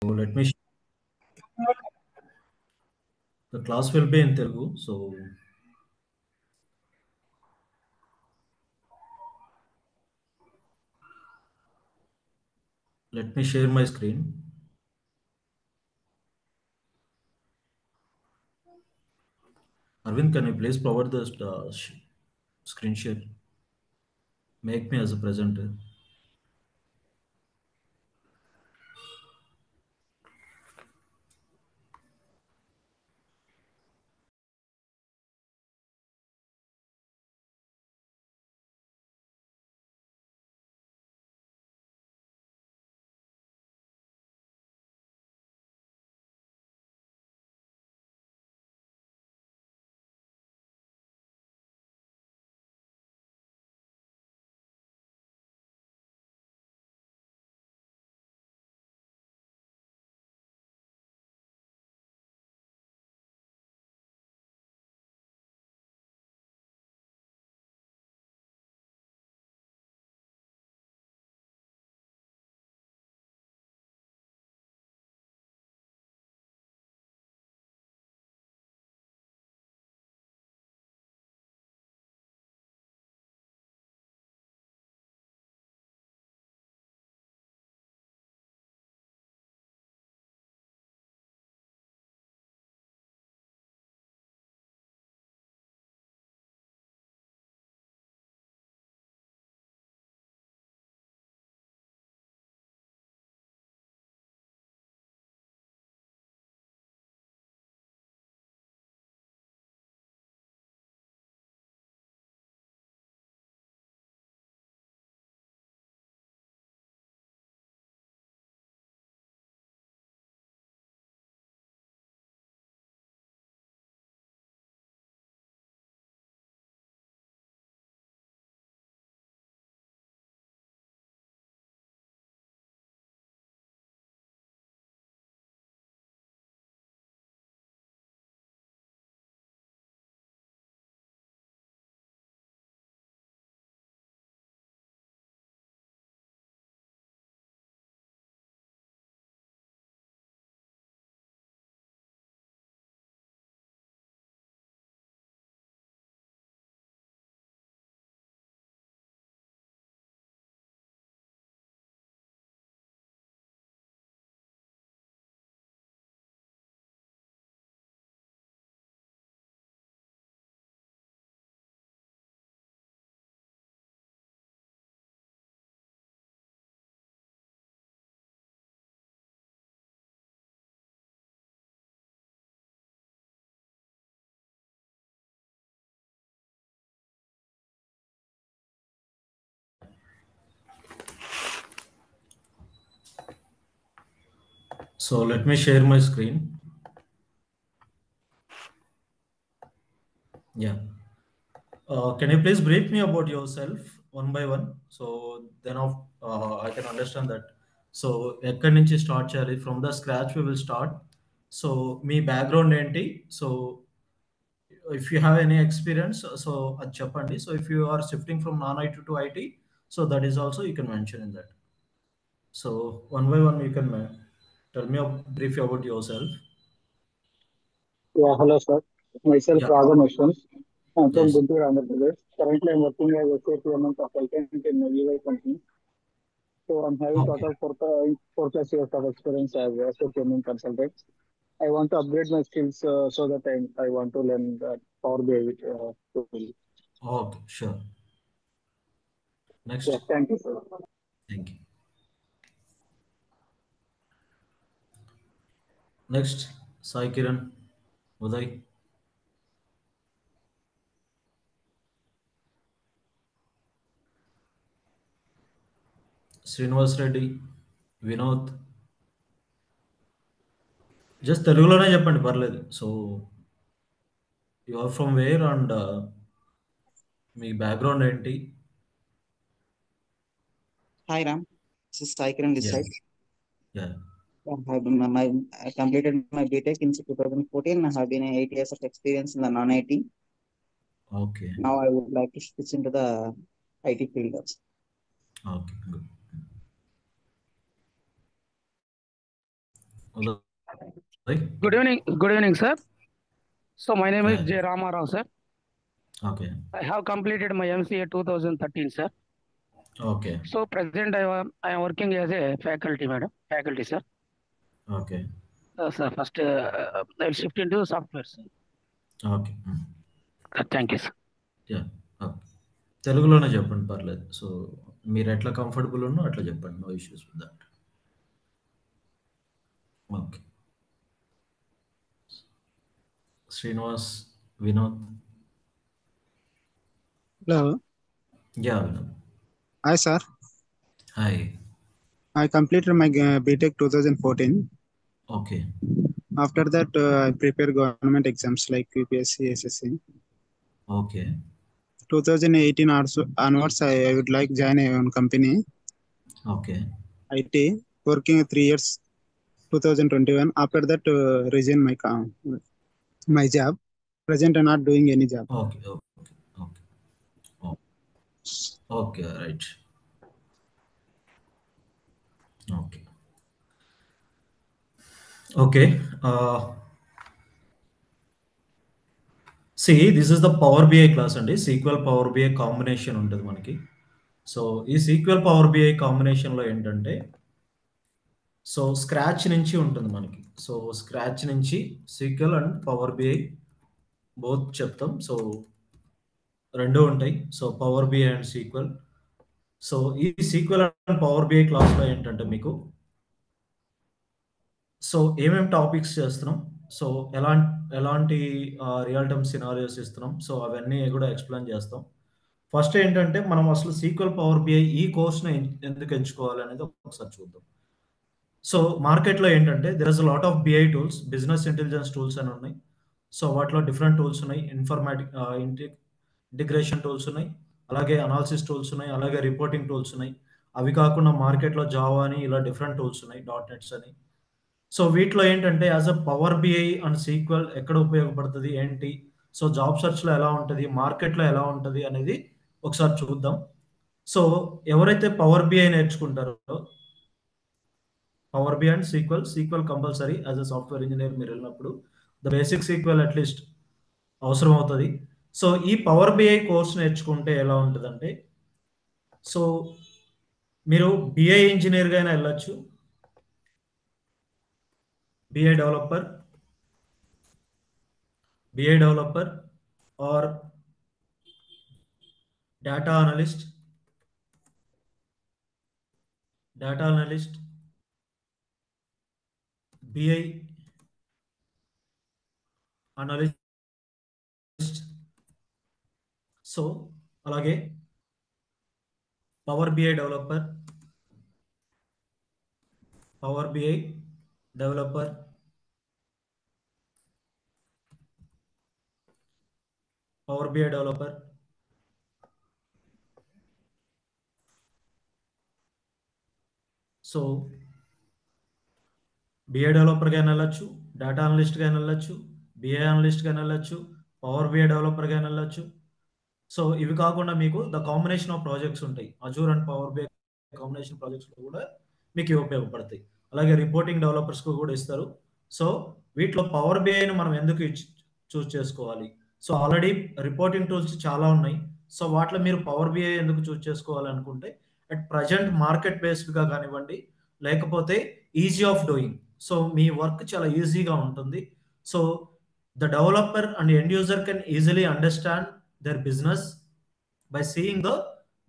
Let me. The class will be in Telugu, so let me share my screen. Arvind, can you please provide the screen share? Make me as a presenter. So let me share my screen. Yeah. Can you please brief me about yourself one by one? So then I can understand that. So ఎక్కడి నుంచి start చేయాలి from the scratch we will start. So మీ background ఏంటి? So if you have any experience so అది చెప్పండి. So if you are shifting from non IT to IT so that is also you can mention in that. So one by one you can tell me a brief about yourself. Yeah, hello, sir. Myself, Yeah. Rajan Ashwin. I'm from Yes. Guntur, Andhra Pradesh. Currently, I'm working as a SAP consultant in a UI company. So I'm having Okay. total 4+ years of experience as a SAP consultant. I want to upgrade my skills so that I want to learn Power BI tool. Okay. Sure. Yeah, Next. thank you, sir. Thank you. Next. Sai Kiran. Uday. Srinivas Reddy. Vinod. Just తెలుగులోనే చెప్పండి పర్లేదు. So you are from where and మీ background ఏంటి? Hi Ram, this is Sai Kiran this yeah. side. Yeah. I completed my BTech in 2014. I have been 8 years of experience in the non-IT. Okay. Now I would like to switch into the IT field also. Okay. Good. Good evening, sir. So my name is Hi. J. Ramarao, sir. Okay. I have completed my MCA 2013, sir. Okay. So present I am working as a faculty, sir. Okay. Sir, first I'll shift into software, sir. Okay. Thank you, sir. Yeah. తెలుగులోనే చెప్పండి పర్లేదు. So మీరు ఎట్లా comfortable ఉన్నో అట్లా చెప్పండి. No issues with that. Okay. Srinivas, Vinod. Hello. Yeah, Vinod. Hi, sir. Hi. I completed my BTech 2014. Okay. After that, I prepare government exams like UPSC, SSC. Okay. 2018 also onwards, I would like join a one company, Okay. IT, working 3 years, 2021. After that, resign my job. Present, I'm not doing any job. Okay. Okay. Okay. Oh. Okay. Right. Okay. Okay. See, this is the Power BI class అండి. SQL Power BI combination ఉంటుంది మనకి. So ఈ SQL Power BI కాంబినేషన్లో ఏంటంటే so scratch నుంచి ఉంటుంది మనకి. So scratch నుంచి SQL and power BI both చెప్తాం. సో రెండు ఉంటాయి. So power BI and SQL. So ఈ SQL అండ్ పవర్ BI క్లాస్లో ఏంటంటే మీకు సో ఏమేమి టాపిక్స్ చేస్తున్నాం, సో ఎలాంటి రియల్ టైమ్ సినారియోస్ ఇస్తున్నాం, సో అవన్నీ కూడా ఎక్స్ప్లెయిన్ చేస్తాం. ఫస్ట్ ఏంటంటే మనం అసలు SQL పవర్ BI ఈ కోర్స్ని ఎందుకు ఎంచుకోవాలి అనేది ఒకసారి చూద్దాం. సో మార్కెట్లో ఏంటంటే there is a lot of BI tools, business intelligence tools అని ఉన్నాయి. సో వాటిలో డిఫరెంట్ టూల్స్ ఉన్నాయి. ఇంటిగ్రేషన్ టూల్స్ ఉన్నాయి, అలాగే అనాలిసిస్ టూల్స్ ఉన్నాయి, అలాగే రిపోర్టింగ్ టూల్స్ ఉన్నాయి. అవి కాకుండా మార్కెట్లో జావా అని ఇలా డిఫరెంట్ టూల్స్ ఉన్నాయి, .NETs అని. సో వీటిలో ఏంటంటే as a power BI and SQL ఎక్కడ ఉపయోగపడుతుంది ఏంటి, సో జాబ్ సెర్చ్లో ఎలా ఉంటుంది, మార్కెట్లో ఎలా ఉంటుంది అనేది ఒకసారి చూద్దాం. సో ఎవరైతే పవర్ BI నేర్చుకుంటారో power BI and SQL compulsory as a software engineer మీరు వెళ్ళినప్పుడు ద బేసిక్ SQL అట్లీస్ట్ అవసరం అవుతుంది. సో ఈ పవర్ BI కోర్స్ నేర్చుకుంటే ఎలా ఉంటుందంటే సో మీరు BI ఇంజనీర్గా అయినా వెళ్ళచ్చు, BI developer or data analyst, BI analyst. So అలాగే power BI developer, so BI డెవలపర్గా వెళ్ళచ్చు, డేటా అనలిస్ట్గా వెళ్ళచ్చు, BI అనలిస్ట్గా వెళ్ళచ్చు, పవర్ BI డెవలపర్గా వెళ్ళచ్చు. సో ఇవి కాకుండా మీకు ద కాంబినేషన్ ఆఫ్ ప్రాజెక్ట్స్ ఉంటాయి. Azure and power BI combination ప్రాజెక్ట్స్లో కూడా మీకు ఇవి ఉపయోగపడతాయి. అలాగే రిపోర్టింగ్ డెవలపర్స్కి కూడా ఇస్తారు. సో వీటిలో పవర్ BIని మనం ఎందుకు చూస్ చేసుకోవాలి, సో ఆల్రెడీ రిపోర్టింగ్ టూల్స్ చాలా ఉన్నాయి. సో వాటిలో మీరు పవర్ BI ఎందుకు చూస్ చేసుకోవాలనుకుంటే అట్ ప్రజెంట్ మార్కెట్ బేస్డ్గా కానివ్వండి, లేకపోతే easy of doing, so me work చాలా ఈజీగా ఉంటుంది. So the developer and end user can easily understand their business by seeing the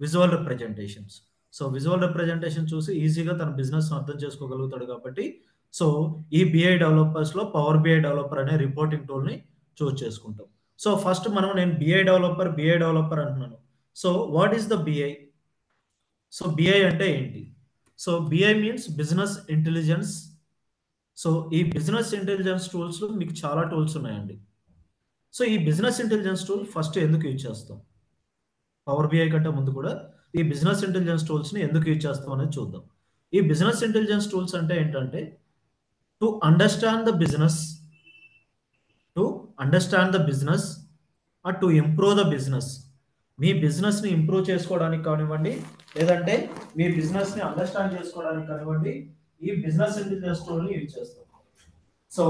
visual representations. So visual representation చూసి ఈజీగా తన బిజినెస్ అర్థం చేసుకోగలుగుతాడు. కాబట్టి సో ఈ BI డెవలపర్స్లో పవర్ BI డెవలపర్ అనే రిపోర్టింగ్ టూల్ని చూస్ చేసుకుంటాం. సో ఫస్ట్ నేను BI డెవలపర్ అంటున్నాను. So what is the BI? So BI అంటే ఏంటి? So BI means business intelligence. So ఈ బిజినెస్ ఇంటెలిజెన్స్ టూల్స్లో మీకు చాలా టూల్స్ ఉన్నాయండి. సో ఈ బిజినెస్ ఇంటెలిజెన్స్ టూల్ ఫస్ట్ ఎందుకు యూజ్ చేస్తాం, పవర్ BI కంటే ముందు కూడా ఈ బిజినెస్ ఇంటెలిజెన్స్ టూల్స్ని ఎందుకు యూజ్ చేస్తాం అనేది చూద్దాం. ఈ బిజినెస్ ఇంటెలిజెన్స్ టూల్స్ అంటే ఏంటంటే to understand the business to improve the business. మీ బిజినెస్ని ఇంప్రూవ్ చేసుకోవడానికి కానివ్వండి, లేదంటే మీ బిజినెస్ని అండర్స్టాండ్ చేసుకోవడానికి కానివ్వండి, ఈ బిజినెస్ ఇంటెలిజెన్స్ టూల్ని యూజ్ చేస్తాం. సో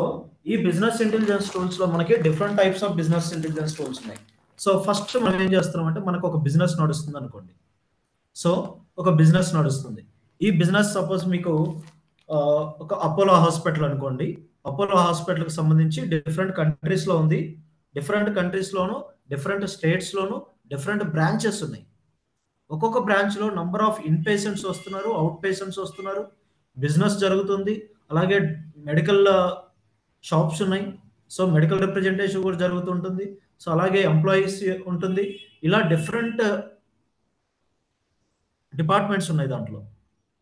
ఈ బిజినెస్ ఇంటెలిజెన్స్ టూల్స్ లో మనకి different types of business intelligence tools ఉన్నాయి. సో ఫస్ట్ మనం ఏం చేస్తున్నాం అంటే మనకు ఒక బిజినెస్ నడుస్తుంది అనుకోండి. సో ఒక బిజినెస్ నడుస్తుంది. ఈ బిజినెస్ సపోజ్ మీకు ఒక అపోలో హాస్పిటల్ అనుకోండి. అపోలో హాస్పిటల్కి సంబంధించి డిఫరెంట్ కంట్రీస్లో ఉంది. డిఫరెంట్ కంట్రీస్లోను డిఫరెంట్ స్టేట్స్లోను డిఫరెంట్ బ్రాంచెస్ ఉన్నాయి. ఒక్కొక్క బ్రాంచ్లో నంబర్ ఆఫ్ ఇన్ పేషెంట్స్ వస్తున్నారు, అవుట్ పేషెంట్స్ వస్తున్నారు, బిజినెస్ జరుగుతుంది. అలాగే మెడికల్ షాప్స్ ఉన్నాయి. సో మెడికల్ రిప్రజెంటేషన్ కూడా జరుగుతుంటుంది. సో అలాగే ఎంప్లాయీస్ ఉంటుంది. ఇలా డిఫరెంట్ డిపార్ట్మెంట్స్ ఉన్నాయి దాంట్లో.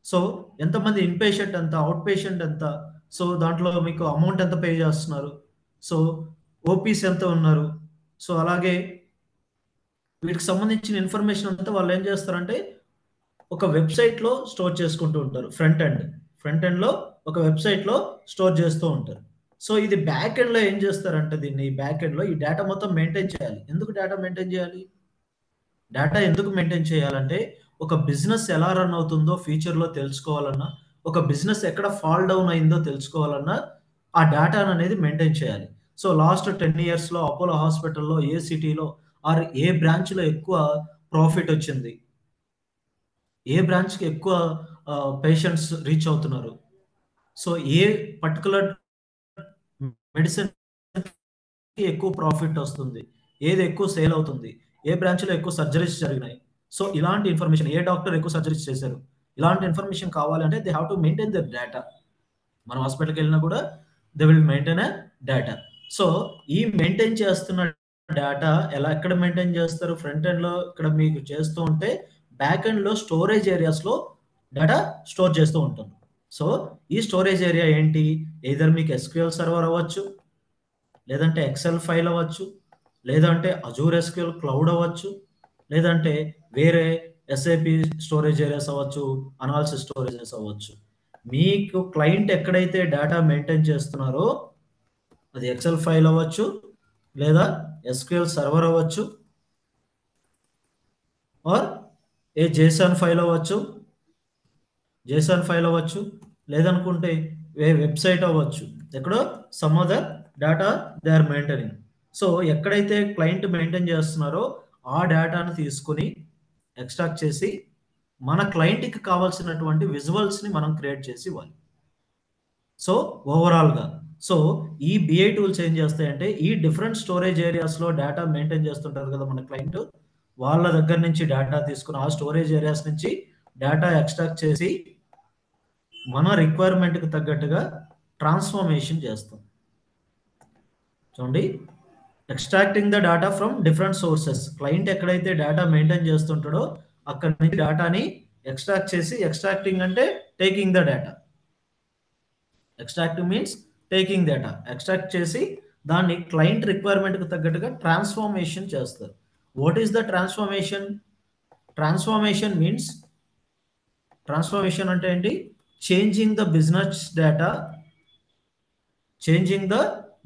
సో ఎంతమంది ఇన్ పేషెంట్ ఎంత, అవుట్ పేషెంట్ ఎంత, సో దాంట్లో మీకు అమౌంట్ ఎంత పే చేస్తున్నారు, సో ఓపీస్ ఎంత ఉన్నారు, సో అలాగే వీటికి సంబంధించిన ఇన్ఫర్మేషన్ అంతా వాళ్ళు ఏం చేస్తారంటే ఒక వెబ్సైట్లో స్టోర్ చేసుకుంటూ ఉంటారు. ఫ్రంట్ ఎండ్లో ఒక వెబ్సైట్లో స్టోర్ చేస్తూ ఉంటారు. సో ఇది బ్యాక్ ఎండ్లో ఏం చేస్తారంటే దీన్ని బ్యాక్ ఎండ్లో ఈ డేటా మొత్తం మెయింటైన్ చేయాలి. ఎందుకు డేటా మెయింటైన్ చేయాలి? డేటా ఎందుకు మెయింటైన్ చేయాలంటే ఒక బిజినెస్ ఎలా రన్ అవుతుందో ఫ్యూచర్లో తెలుసుకోవాలన్నా, ఒక బిజినెస్ ఎక్కడ ఫాల్ డౌన్ అయిందో తెలుసుకోవాలన్నా ఆ డేటా అనేది మెయింటైన్ చేయాలి. సో లాస్ట్ 10 yearsలో అపోలో హాస్పిటల్లో ఏ సిటీలో ఆర్ ఏ బ్రాంచ్లో ఎక్కువ ప్రాఫిట్ వచ్చింది, ఏ బ్రాంచ్కి ఎక్కువ పేషెంట్స్ రీచ్ అవుతున్నారు, సో ఏ పర్టికులర్ మెడిసిన్ ఎక్కువ ప్రాఫిట్ వస్తుంది, ఏది ఎక్కువ సేల్ అవుతుంది, ఏ బ్రాంచ్లో ఎక్కువ సర్జరీస్ జరిగినాయి, సో ఇలాంటి ఇన్ఫర్మేషన్, ఏ డాక్టర్ ఎక్కువ సర్జరీస్ చేశారు, ఇలాంటి ఇన్ఫర్మేషన్ కావాలంటే they have to maintain the data. మనం హాస్పిటల్కి వెళ్ళినా కూడా they will maintain a data. So ఈ మెయింటైన్ చేస్తున్న డేటా ఎక్కడ మెయింటైన్ చేస్తారు? ఫ్రంట్ ఎండ్లో ఇక్కడ మీకు చేస్తూ ఉంటే బ్యాక్ ఎండ్లో స్టోరేజ్ ఏరియాస్లో డేటా స్టోర్ చేస్తూ ఉంటుంది. సో ఈ స్టోరేజ్ ఏరియా ఏంటి? ఎయిదర్ మీకు ఎస్క్యూఎల్ సర్వర్ అవ్వచ్చు, లేదంటే ఎక్సెల్ ఫైల్ అవ్వచ్చు, లేదంటే అజూర్ ఎస్క్యూఎల్ క్లౌడ్ అవ్వచ్చు, లేదంటే వేరే ఎస్ఏపి స్టోరేజ్ ఏరియాస్ అవ్వచ్చు, అనాలిసిస్ స్టోరేజెస్ అవ్వచ్చు. మీకు క్లయింట్ ఎక్కడైతే డేటా మెయింటైన్ చేస్తున్నారో అది ఎక్సెల్ ఫైల్ అవ్వచ్చు, లేదా ఎస్క్యూఎల్ సర్వర్ అవ్వచ్చు, ఆర్ ఏ జేసన్ ఫైల్ అవ్వచ్చు, లేదనుకుంటే ఏ వెబ్సైట్ అవ్వచ్చు, ఎక్కడో some other data they are maintaining. So ఎక్కడైతే క్లయింట్ మెయింటైన్ చేస్తున్నారో ఆ డేటాను తీసుకుని ఎక్స్ట్రాక్ట్ చేసి మన క్లయింట్కి కావాల్సినటువంటి విజువల్స్ని మనం క్రియేట్ చేసి ఇవ్వాలి. సో ఓవరాల్గా సో ఈ బిఐ టూల్స్ ఏం చేస్తాయంటే ఈ డిఫరెంట్ స్టోరేజ్ ఏరియాస్లో డేటా మెయింటైన్ చేస్తుంటారు కదా మన క్లయింట్, వాళ్ళ దగ్గర నుంచి డేటా తీసుకుని ఆ స్టోరేజ్ ఏరియాస్ నుంచి డేటా ఎక్స్ట్రాక్ట్ చేసి మన రిక్వైర్మెంట్కి తగ్గట్టుగా ట్రాన్స్ఫర్మేషన్ చేస్తాం. చూడండి, extracting the data from different sources. Client ఎక్కడైతే డేటా మెయింటైన్ చేస్తుంటాడో అక్కడ నుంచి డేటాని ఎక్స్ట్రాక్ట్ చేసి, ఎక్స్ట్రాక్టింగ్ అంటే taking the data, extracting means taking data, extract చేసి దాన్ని క్లయింట్ రిక్వైర్మెంట్కి తగ్గట్టుగా ట్రాన్స్ఫర్మేషన్ చేస్తారు. What is the transformation? Transformation means, transformation అంటే ఏంటి? Changing the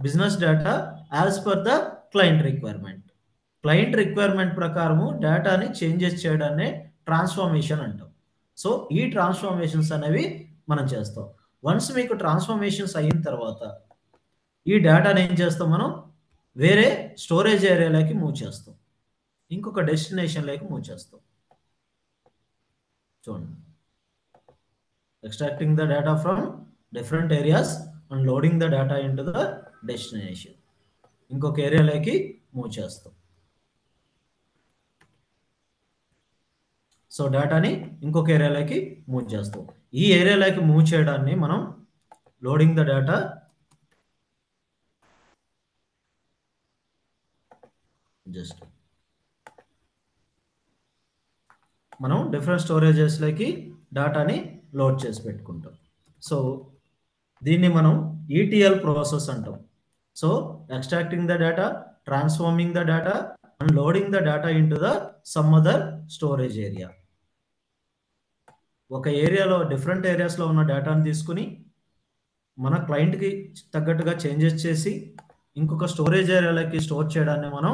business data as per the client requirement. Client requirement ప్రకారము డేటాని చేంజెస్ చేయడాన్ని ట్రాన్స్ఫర్మేషన్ అంటాం. సో ఈ ట్రాన్స్ఫర్మేషన్స్ అనేవి మనం చేస్తాం. వన్స్ మీకు ట్రాన్స్ఫర్మేషన్స్ అయిన తర్వాత ఈ డేటాని ఏం చేస్తాం? మనం వేరే స్టోరేజ్ ఏరియాలోకి మూవ్ చేస్తాం, ఇంకొక డెస్టినేషన్లోకి మూవ్ చేస్తాం. చూడండి, extracting the data from different areas and loading the data into the destination. ఇంకొక ఏరియాలోకి మూవ్ చేస్తాం. సో డేటాని ఇంకొక ఏరియాలోకి మూవ్ చేస్తాం. ఈ ఏరియాలోకి మూవ్ చేయడాన్ని మనం లోడింగ్ ద డేటా, జస్ట్ మనం డిఫరెంట్ స్టోరేజెస్లోకి డేటాని లోడ్ చేసి పెట్టుకుంటాం. సో దీన్ని మనం ఈటీఎల్ ప్రాసెస్ అంటాం. So extracting the data, transforming the data and loading the data into the sum other storage area. ఒక ఏరియాలో డిఫరెంట్ ఏరియాస్లో ఉన్న డేటాను తీసుకుని మన క్లయింట్కి తగ్గట్టుగా చేంజెస్ చేసి ఇంకొక స్టోరేజ్ ఏరియాలోకి స్టోర్ చేయడాన్ని మనం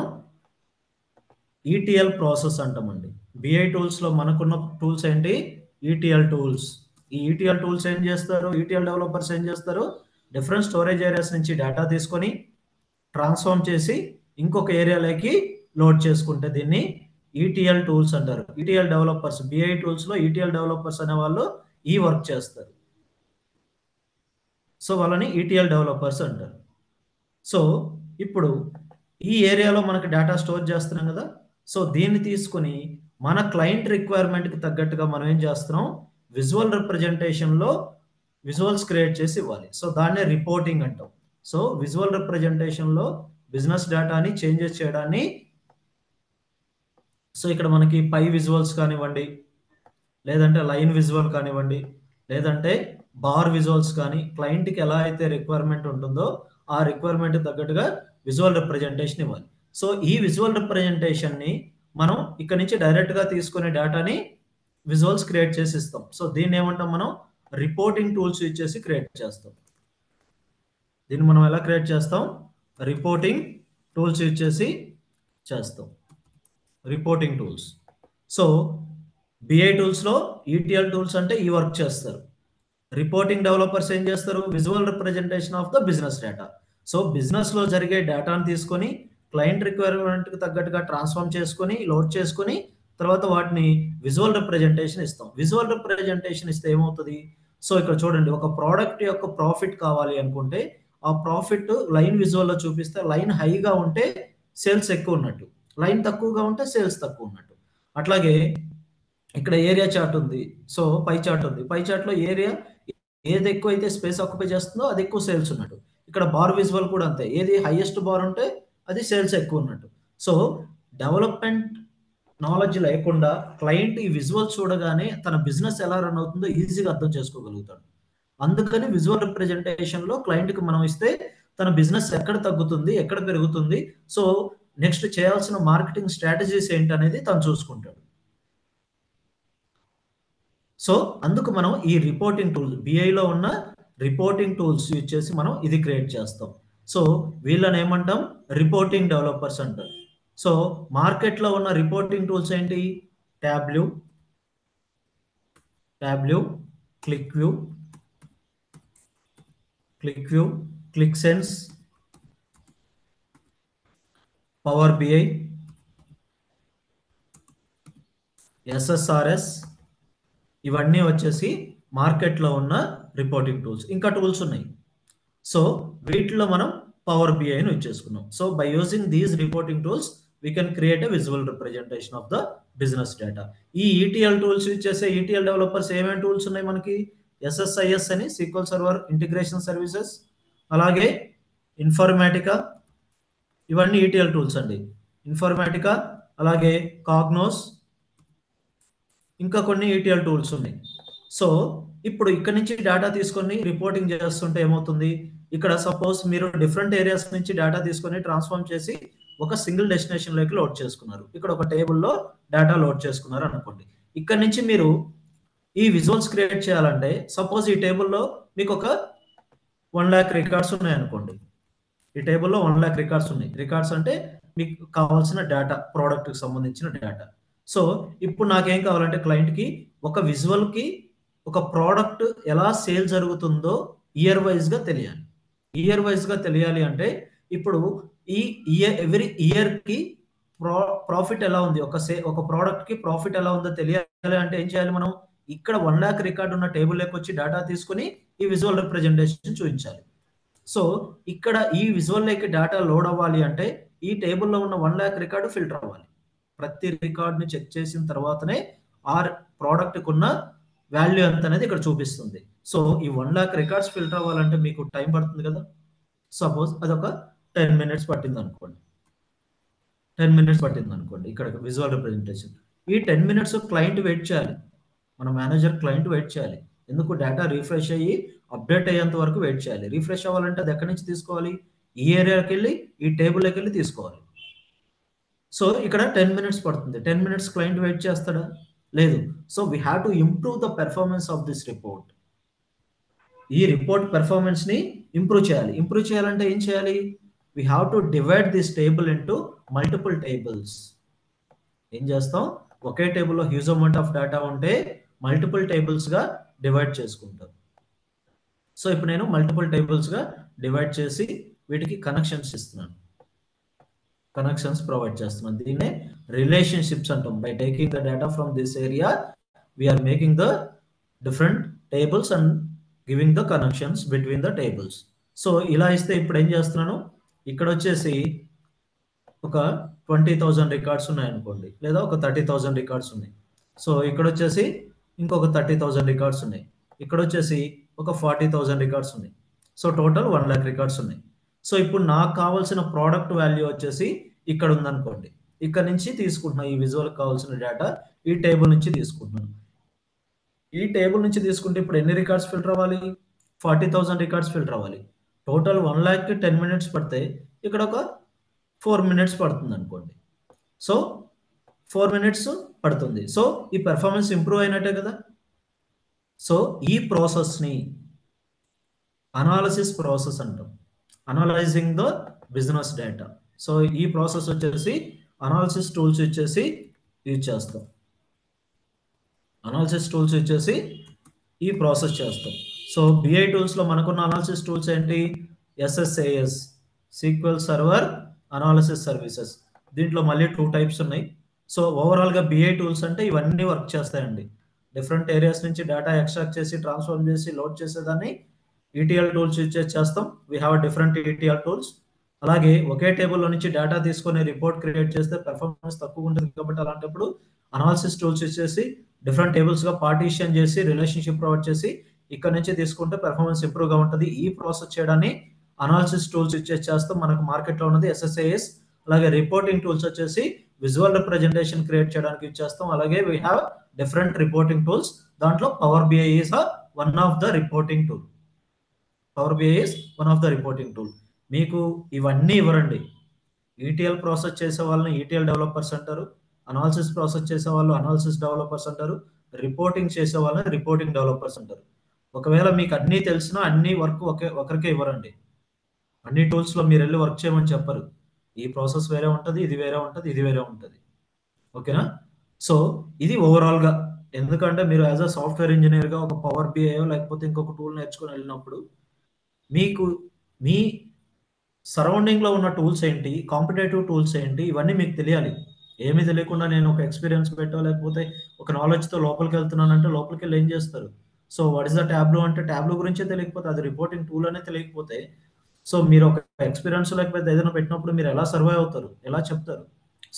ఈటీఎల్ ప్రాసెస్ అంటామండి. బిఐ టూల్స్లో మనకున్న టూల్స్ ఏంటి? ETL tools. ఈ ఈటీఎల్ టూల్స్ ఏం చేస్తారు? ఈటీఎల్ డెవలపర్స్ ఏం చేస్తారు? డిఫరెంట్ స్టోరేజ్ ఏరియాస్ నుంచి డేటా తీసుకొని ట్రాన్స్ఫార్మ్ చేసి ఇంకొక ఏరియాలోకి లోడ్ చేసుకుంటే దీన్ని ఈటీఎల్ టూల్స్ అంటారు. ఈటీఎల్ డెవలపర్స్, బిఐ టూల్స్లో ఈటీఎల్ డెవలపర్స్ అనే వాళ్ళు ఈ వర్క్ చేస్తారు. సో వాళ్ళని ఈటీఎల్ డెవలపర్స్ అంటారు. సో ఇప్పుడు ఈ ఏరియాలో మనకు డేటా స్టోర్ చేస్తున్నాం కదా. సో దీన్ని తీసుకొని మన క్లయింట్ రిక్వైర్మెంట్కి తగ్గట్టుగా మనం ఏం చేస్తున్నాం, విజువల్ రిప్రజెంటేషన్లో విజువల్స్ క్రియేట్ చేసి ఇవ్వాలి. సో దాన్నే రిపోర్టింగ్ అంటాం. సో విజువల్ రిప్రజెంటేషన్లో బిజినెస్ డేటాని చేంజెస్ చేయడాన్ని, సో ఇక్కడ మనకి పై విజువల్స్ కానివ్వండి, లేదంటే లైన్ విజువల్ కానివ్వండి, లేదంటే బార్ విజువల్స్ కానీ, క్లయింట్కి ఎలా అయితే రిక్వైర్మెంట్ ఉంటుందో ఆ రిక్వైర్మెంట్ తగ్గట్టుగా విజువల్ రిప్రజెంటేషన్ ఇవ్వాలి. సో ఈ విజువల్ రిప్రజెంటేషన్ని మనం ఇక్కడ నుంచి డైరెక్ట్గా తీసుకునే డేటాని విజువల్స్ క్రియేట్ చేసి ఇస్తాం. సో దీన్ని ఏమంటాం మనం, రిపోర్టింగ్ టూల్స్ యూజ్ చేసి క్రియేట్ చేస్తాం. దీన్ని మనం ఎలా క్రియేట్ చేస్తాం, రిపోర్టింగ్ టూల్స్ యూజ్ చేసి చేస్తాం. Reporting tools. సో బిఐ టూల్స్లో ఈటీఎల్ టూల్స్ అంటే ఈ వర్క్ చేస్తారు. రిపోర్టింగ్ డెవలపర్స్ ఏం చేస్తారు, visual representation of the business data. So బిజినెస్లో జరిగే డేటాను తీసుకొని క్లయింట్ రిక్వైర్మెంట్కి తగ్గట్టుగా ట్రాన్స్ఫార్మ్ చేసుకొని లోడ్ చేసుకొని తర్వాత వాటిని విజువల్ రిప్రజెంటేషన్ ఇస్తాం. విజువల్ రిప్రజెంటేషన్ ఇస్తే ఏమవుతుంది, సో ఇక్కడ చూడండి, ఒక ప్రోడక్ట్ యొక్క ప్రాఫిట్ కావాలి అనుకుంటే ఆ ప్రాఫిట్ లైన్ విజువల్లో చూపిస్తే లైన్ హైగా ఉంటే సేల్స్ ఎక్కువ ఉన్నట్టు, లైన్ తక్కువగా ఉంటే సేల్స్ తక్కువ ఉన్నట్టు. అట్లాగే ఇక్కడ ఏరియా చార్ట్ ఉంది, సో పై చార్ట్ ఉంది. పై చార్ట్లో ఏరియా ఏది ఎక్కువ అయితే స్పేస్ ఆక్యుపై చేస్తుందో అది ఎక్కువ సేల్స్ ఉన్నట్టు. ఇక్కడ బార్ విజువల్ కూడా అంతే, ఏది హైయెస్ట్ బార్ ఉంటే అది సేల్స్ ఎక్కువ ఉన్నట్టు. సో డెవలప్మెంట్ నాలెడ్జ్ లేకుండా క్లయింట్ ఈ విజువల్ చూడగానే తన బిజినెస్ ఎలా రన్ అవుతుందో ఈజీగా అర్థం చేసుకోగలుగుతాడు. అందుకని విజువల్ రిప్రజెంటేషన్లో క్లయింట్కి మనం ఇస్తే తన బిజినెస్ ఎక్కడ తగ్గుతుంది, ఎక్కడ పెరుగుతుంది, సో నెక్స్ట్ చేయాల్సిన మార్కెటింగ్ స్ట్రాటజీస్ ఏంటి అనేది తను చూసుకుంటాడు. సో అందుకు మనం ఈ రిపోర్టింగ్ టూల్స్, బిఐలో ఉన్న రిపోర్టింగ్ టూల్స్ యూజ్ చేసి మనం ఇది క్రియేట్ చేస్తాం. సో వీళ్ళని ఏమంటాం, రిపోర్టింగ్ డెవలపర్స్ అంటారు. సో మార్కెట్లో ఉన్న రిపోర్టింగ్ టూల్స్ ఏంటి, Tableau, QlikView, Qlik Sense, power BI, SSRS, ఇవన్నీ వచ్చేసి మార్కెట్లో ఉన్న రిపోర్టింగ్ టూల్స్. ఇంకా టూల్స్ ఉన్నాయి. సో వీటిలో మనం పవర్ బిఐని యూజ్ చేసుకున్నాం. So by using these reporting tools we can create a visual representation of the business data. ఈ ఈటీఎల్ టూల్స్ యూజ్ చేసే ఈటీఎల్ డెవలపర్స్ ఏమేమి టూల్స్ ఉన్నాయి మనకి, SSIS అని SQL సర్వర్ ఇంటిగ్రేషన్ సర్వీసెస్, అలాగే ఇన్ఫర్మాటికా, ఇవన్నీ ఈటీఎల్ టూల్స్ అండి. ఇన్ఫర్మాటికా, అలాగే కాగ్నోస్, ఇంకా కొన్ని ఈటీఎల్ టూల్స్ ఉన్నాయి. సో ఇప్పుడు ఇక్కడ నుంచి డేటా తీసుకొని రిపోర్టింగ్ చేస్తుంటే ఏమవుతుంది, ఇక్కడ సపోజ్ మీరు డిఫరెంట్ ఏరియాస్ నుంచి డేటా తీసుకొని ట్రాన్స్ఫార్మ్ చేసి ఒక సింగిల్ డెస్టినేషన్లోకి లోడ్ చేసుకున్నారు. ఇక్కడ ఒక టేబుల్లో డేటా లోడ్ చేసుకున్నారు అనుకోండి. ఇక్కడ నుంచి మీరు ఈ విజువల్స్ క్రియేట్ చేయాలంటే సపోజ్ ఈ టేబుల్లో మీకు ఒక 1 lakh రికార్డ్స్ ఉన్నాయి అనుకోండి. ఈ టేబుల్లో 1 lakh రికార్డ్స్ ఉన్నాయి. రికార్డ్స్ అంటే మీకు కావాల్సిన డేటా, ప్రోడక్ట్కి సంబంధించిన డేటా. సో ఇప్పుడు నాకేం కావాలంటే క్లయింట్కి ఒక విజువల్కి ఒక ప్రోడక్ట్ ఎలా సేల్ జరుగుతుందో ఇయర్ వైజ్గా తెలియాలి. ఇయర్ వైజ్గా తెలియాలి అంటే ఇప్పుడు ఈ ఇయర్ ఎవ్రీ ఇయర్కి ప్రాఫిట్ ఎలా ఉంది, ఒక ప్రోడక్ట్కి ప్రాఫిట్ ఎలా ఉందో తెలియాలి అంటే ఏం చేయాలి మనం, ఇక్కడ 1 lakh రికార్డ్ ఉన్న టేబుల్లోకి వచ్చి డేటా తీసుకుని ఈ విజువల్ రిప్రజెంటేషన్ చూపించాలి. సో ఇక్కడ ఈ విజువల్లోకి డేటా లోడ్ అవ్వాలి అంటే ఈ టేబుల్లో ఉన్న 1 lakh రికార్డు ఫిల్టర్ అవ్వాలి. ప్రతి రికార్డ్ని చెక్ చేసిన తర్వాతనే ఆ ప్రోడక్ట్కి ఉన్న వాల్యూ ఎంత అనేది ఇక్కడ చూపిస్తుంది. సో ఈ 1 lakh రికార్డ్స్ ఫిల్టర్ అవ్వాలంటే మీకు టైం పడుతుంది కదా. సపోజ్ అదొక 10 minutes పట్టింది అనుకోండి. 10 minutes పట్టింది అనుకోండి ఇక్కడ విజువల్ రిప్రజెంటేషన్. ఈ 10 minutes క్లయింట్ వెయిట్ చేయాలి, మన మేనేజర్ క్లయింట్ వెయిట్ చేయాలి. ఎందుకు, డేటా రిఫ్రెష్ అయ్యి అప్డేట్ అయ్యేంత వరకు వెయిట్ చేయాలి. రిఫ్రెష్ అవ్వాలంటే అది ఎక్కడి నుంచి తీసుకోవాలి, ఈ ఏరియాకి వెళ్ళి ఈ టేబుల్లోకి వెళ్ళి తీసుకోవాలి. సో ఇక్కడ 10 minutes పడుతుంది. 10 minutes క్లయింట్ వెయిట్ చేస్తాడా, లేదు. So we have to improve the performance of this report. ఈ రిపోర్ట్ పెర్ఫార్మెన్స్ని ఇంప్రూవ్ చేయాలి. ఇంప్రూవ్ చేయాలంటే ఏం చేయాలి, we have to divide this table into multiple tables. ఏం చేస్తాం, ఒకే టేబుల్లో హ్యూజ్ అమౌంట్ ఆఫ్ డేటా ఉంటే మల్టిపుల్ టేబుల్స్గా డివైడ్ చేసుకుంటాం. సో ఇప్పుడు నేను మల్టిపుల్ టేబుల్స్గా డివైడ్ చేసి వీటికి కనెక్షన్స్ ఇస్తున్నాను, కనెక్షన్స్ ప్రొవైడ్ చేస్తున్నాను. దీన్నే రిలేషన్షిప్స్ అంటాం. By taking the data from this area we are making the different tables and giving the connections between the tables. So ఇలా ఇస్తే ఇప్పుడు ఏం చేస్తున్నాను, ఇక్కడ వచ్చేసి ఒక 20,000 రికార్డ్స్ ఉన్నాయనుకోండి, లేదా ఒక 30,000 రికార్డ్స్ ఉన్నాయి. సో ఇక్కడ వచ్చేసి ఇంకొక 30,000 రికార్డ్స్ ఉన్నాయి, ఇక్కడ వచ్చేసి ఒక 40,000 రికార్డ్స్ ఉన్నాయి. సో టోటల్ 1 lakh రికార్డ్స్ ఉన్నాయి. సో ఇప్పుడు నాకు కావాల్సిన ప్రోడక్ట్ వాల్యూ వచ్చేసి ఇక్కడ ఉందనుకోండి, ఇక్కడ నుంచి తీసుకుంటున్నాను ఈ విజువల్కి కావాల్సిన డేటా ఈ టేబుల్ నుంచి తీసుకుంటున్నాను. ఈ టేబుల్ నుంచి తీసుకుంటే ఇప్పుడు ఎన్ని రికార్డ్స్ ఫిల్టర్ అవ్వాలి, 40,000 రికార్డ్స్ ఫిల్టర్ అవ్వాలి. టోటల్ 1 lakh 10 minutes పడితే ఇక్కడ ఒక 4 minutes పడుతుంది అనుకోండి. సో 4 minutes పడుతుంది. సో ఈ పెర్ఫార్మెన్స్ ఇంప్రూవ్ అయినట్టే కదా. సో ఈ ప్రాసెస్ని అనాలిసిస్ ప్రాసెస్ అంటాం, analysing the business data. So ఈ ప్రాసెస్ వచ్చేసి అనాలిసిస్ టూల్స్ ఇచ్చేసి యూజ్ చేస్తాం, అనాలిసిస్ టూల్స్ ఇచ్చేసి ఈ ప్రాసెస్ చేస్తాం. సో బిఐ టూల్స్లో మనకున్న అనాలిసిస్ టూల్స్ ఏంటి, SSAS sequel server analysis services. దీంట్లో మళ్ళీ 2 types ఉన్నాయి. సో ఓవరాల్గా బిఐ టూల్స్ అంటే ఇవన్నీ వర్క్ చేస్తాయండి. డిఫరెంట్ ఏరియాస్ నుంచి డేటా ఎక్స్ట్రాక్ట్ చేసి ట్రాన్స్ఫార్మ్ చేసి లోడ్ చేసేదాన్ని ETL టూల్స్ యూజ్ చేసి చేస్తాం. We have different ETL tools. అలాగే ఒకే టేబుల్లో నుంచి డేటా తీసుకొని రిపోర్ట్ క్రియేట్ చేస్తే పెర్ఫార్మెన్స్ తక్కువ ఉంటుంది కాబట్టి అలాంటప్పుడు అనాలిసిస్ టూల్స్ ఇచ్చేసి డిఫరెంట్ టేబుల్స్గా పార్టీషన్ చేసి రిలేషన్షిప్ ప్రొవైడ్ చేసి ఇక్కడ నుంచి తీసుకుంటే పెర్ఫార్మెన్స్ ఇంప్రూవ్గా ఉంటుంది. ఈ ప్రాసెస్ చేయడాన్ని అనాలిసిస్ టూల్స్ ఇచ్చేసి చేస్తాం. మనకు మార్కెట్లో ఉన్నది SSAS. అలాగే రిపోర్టింగ్ టూల్స్ వచ్చేసి విజువల్ రిప్రజెంటేషన్ క్రియేట్ చేయడానికి యూజ్ చేస్తాం. అలాగే we have different reporting tools. దాంట్లో power BI is one of the reporting tool. Power BI is one of the reporting tool. మీకు ఇవన్నీ ఇవ్వరండి. ETL ప్రాసెస్ చేసే వాళ్ళని ETL డెవలపర్స్ అంటారు, అనాలిసిస్ ప్రాసెస్ చేసే వాళ్ళు అనాలిసిస్ డెవలపర్స్ అంటారు, రిపోర్టింగ్ చేసే వాళ్ళని రిపోర్టింగ్ డెవలపర్స్ అంటారు. ఒకవేళ మీకు అన్నీ తెలిసినా అన్ని వర్క్ ఒకరికే ఇవ్వరండి. అన్ని టూల్స్లో మీరు వెళ్ళి వర్క్ చేయమని చెప్పరు. ఈ ప్రాసెస్ వేరే ఉంటుంది, ఇది వేరే ఉంటుంది, ఇది వేరే ఉంటుంది. ఓకేనా. సో ఇది ఓవరాల్గా, ఎందుకంటే మీరు యాజ్ అ సాఫ్ట్వేర్ ఇంజనీర్గా ఒక పవర్ బిఐ లేకపోతే ఇంకొక టూల్ నేర్చుకొని వెళ్ళినప్పుడు మీకు మీ సరౌండింగ్లో ఉన్న టూల్స్ ఏంటి, కాంపిటేటివ్ టూల్స్ ఏంటి, ఇవన్నీ మీకు తెలియాలి. ఏమీ తెలియకుండా నేను ఒక ఎక్స్పీరియన్స్ పెట్టో లేకపోతే ఒక నాలెడ్జ్తో లోపలికి వెళ్తున్నానంటే లోపలికి వెళ్ళి ఏం చేస్తారు. సో వాట్ ఇస్ ద ట్యాబ్లో అంటే ట్యాబ్లో గురించే తెలియకపోతే, అది రిపోర్టింగ్ టూల్ అనే తెలియకపోతే, సో మీరు ఒక ఎక్స్పీరియన్స్ లేకపోతే ఏదైనా పెట్టినప్పుడు మీరు ఎలా సర్వైవ్ అవుతారు, ఎలా చెప్తారు.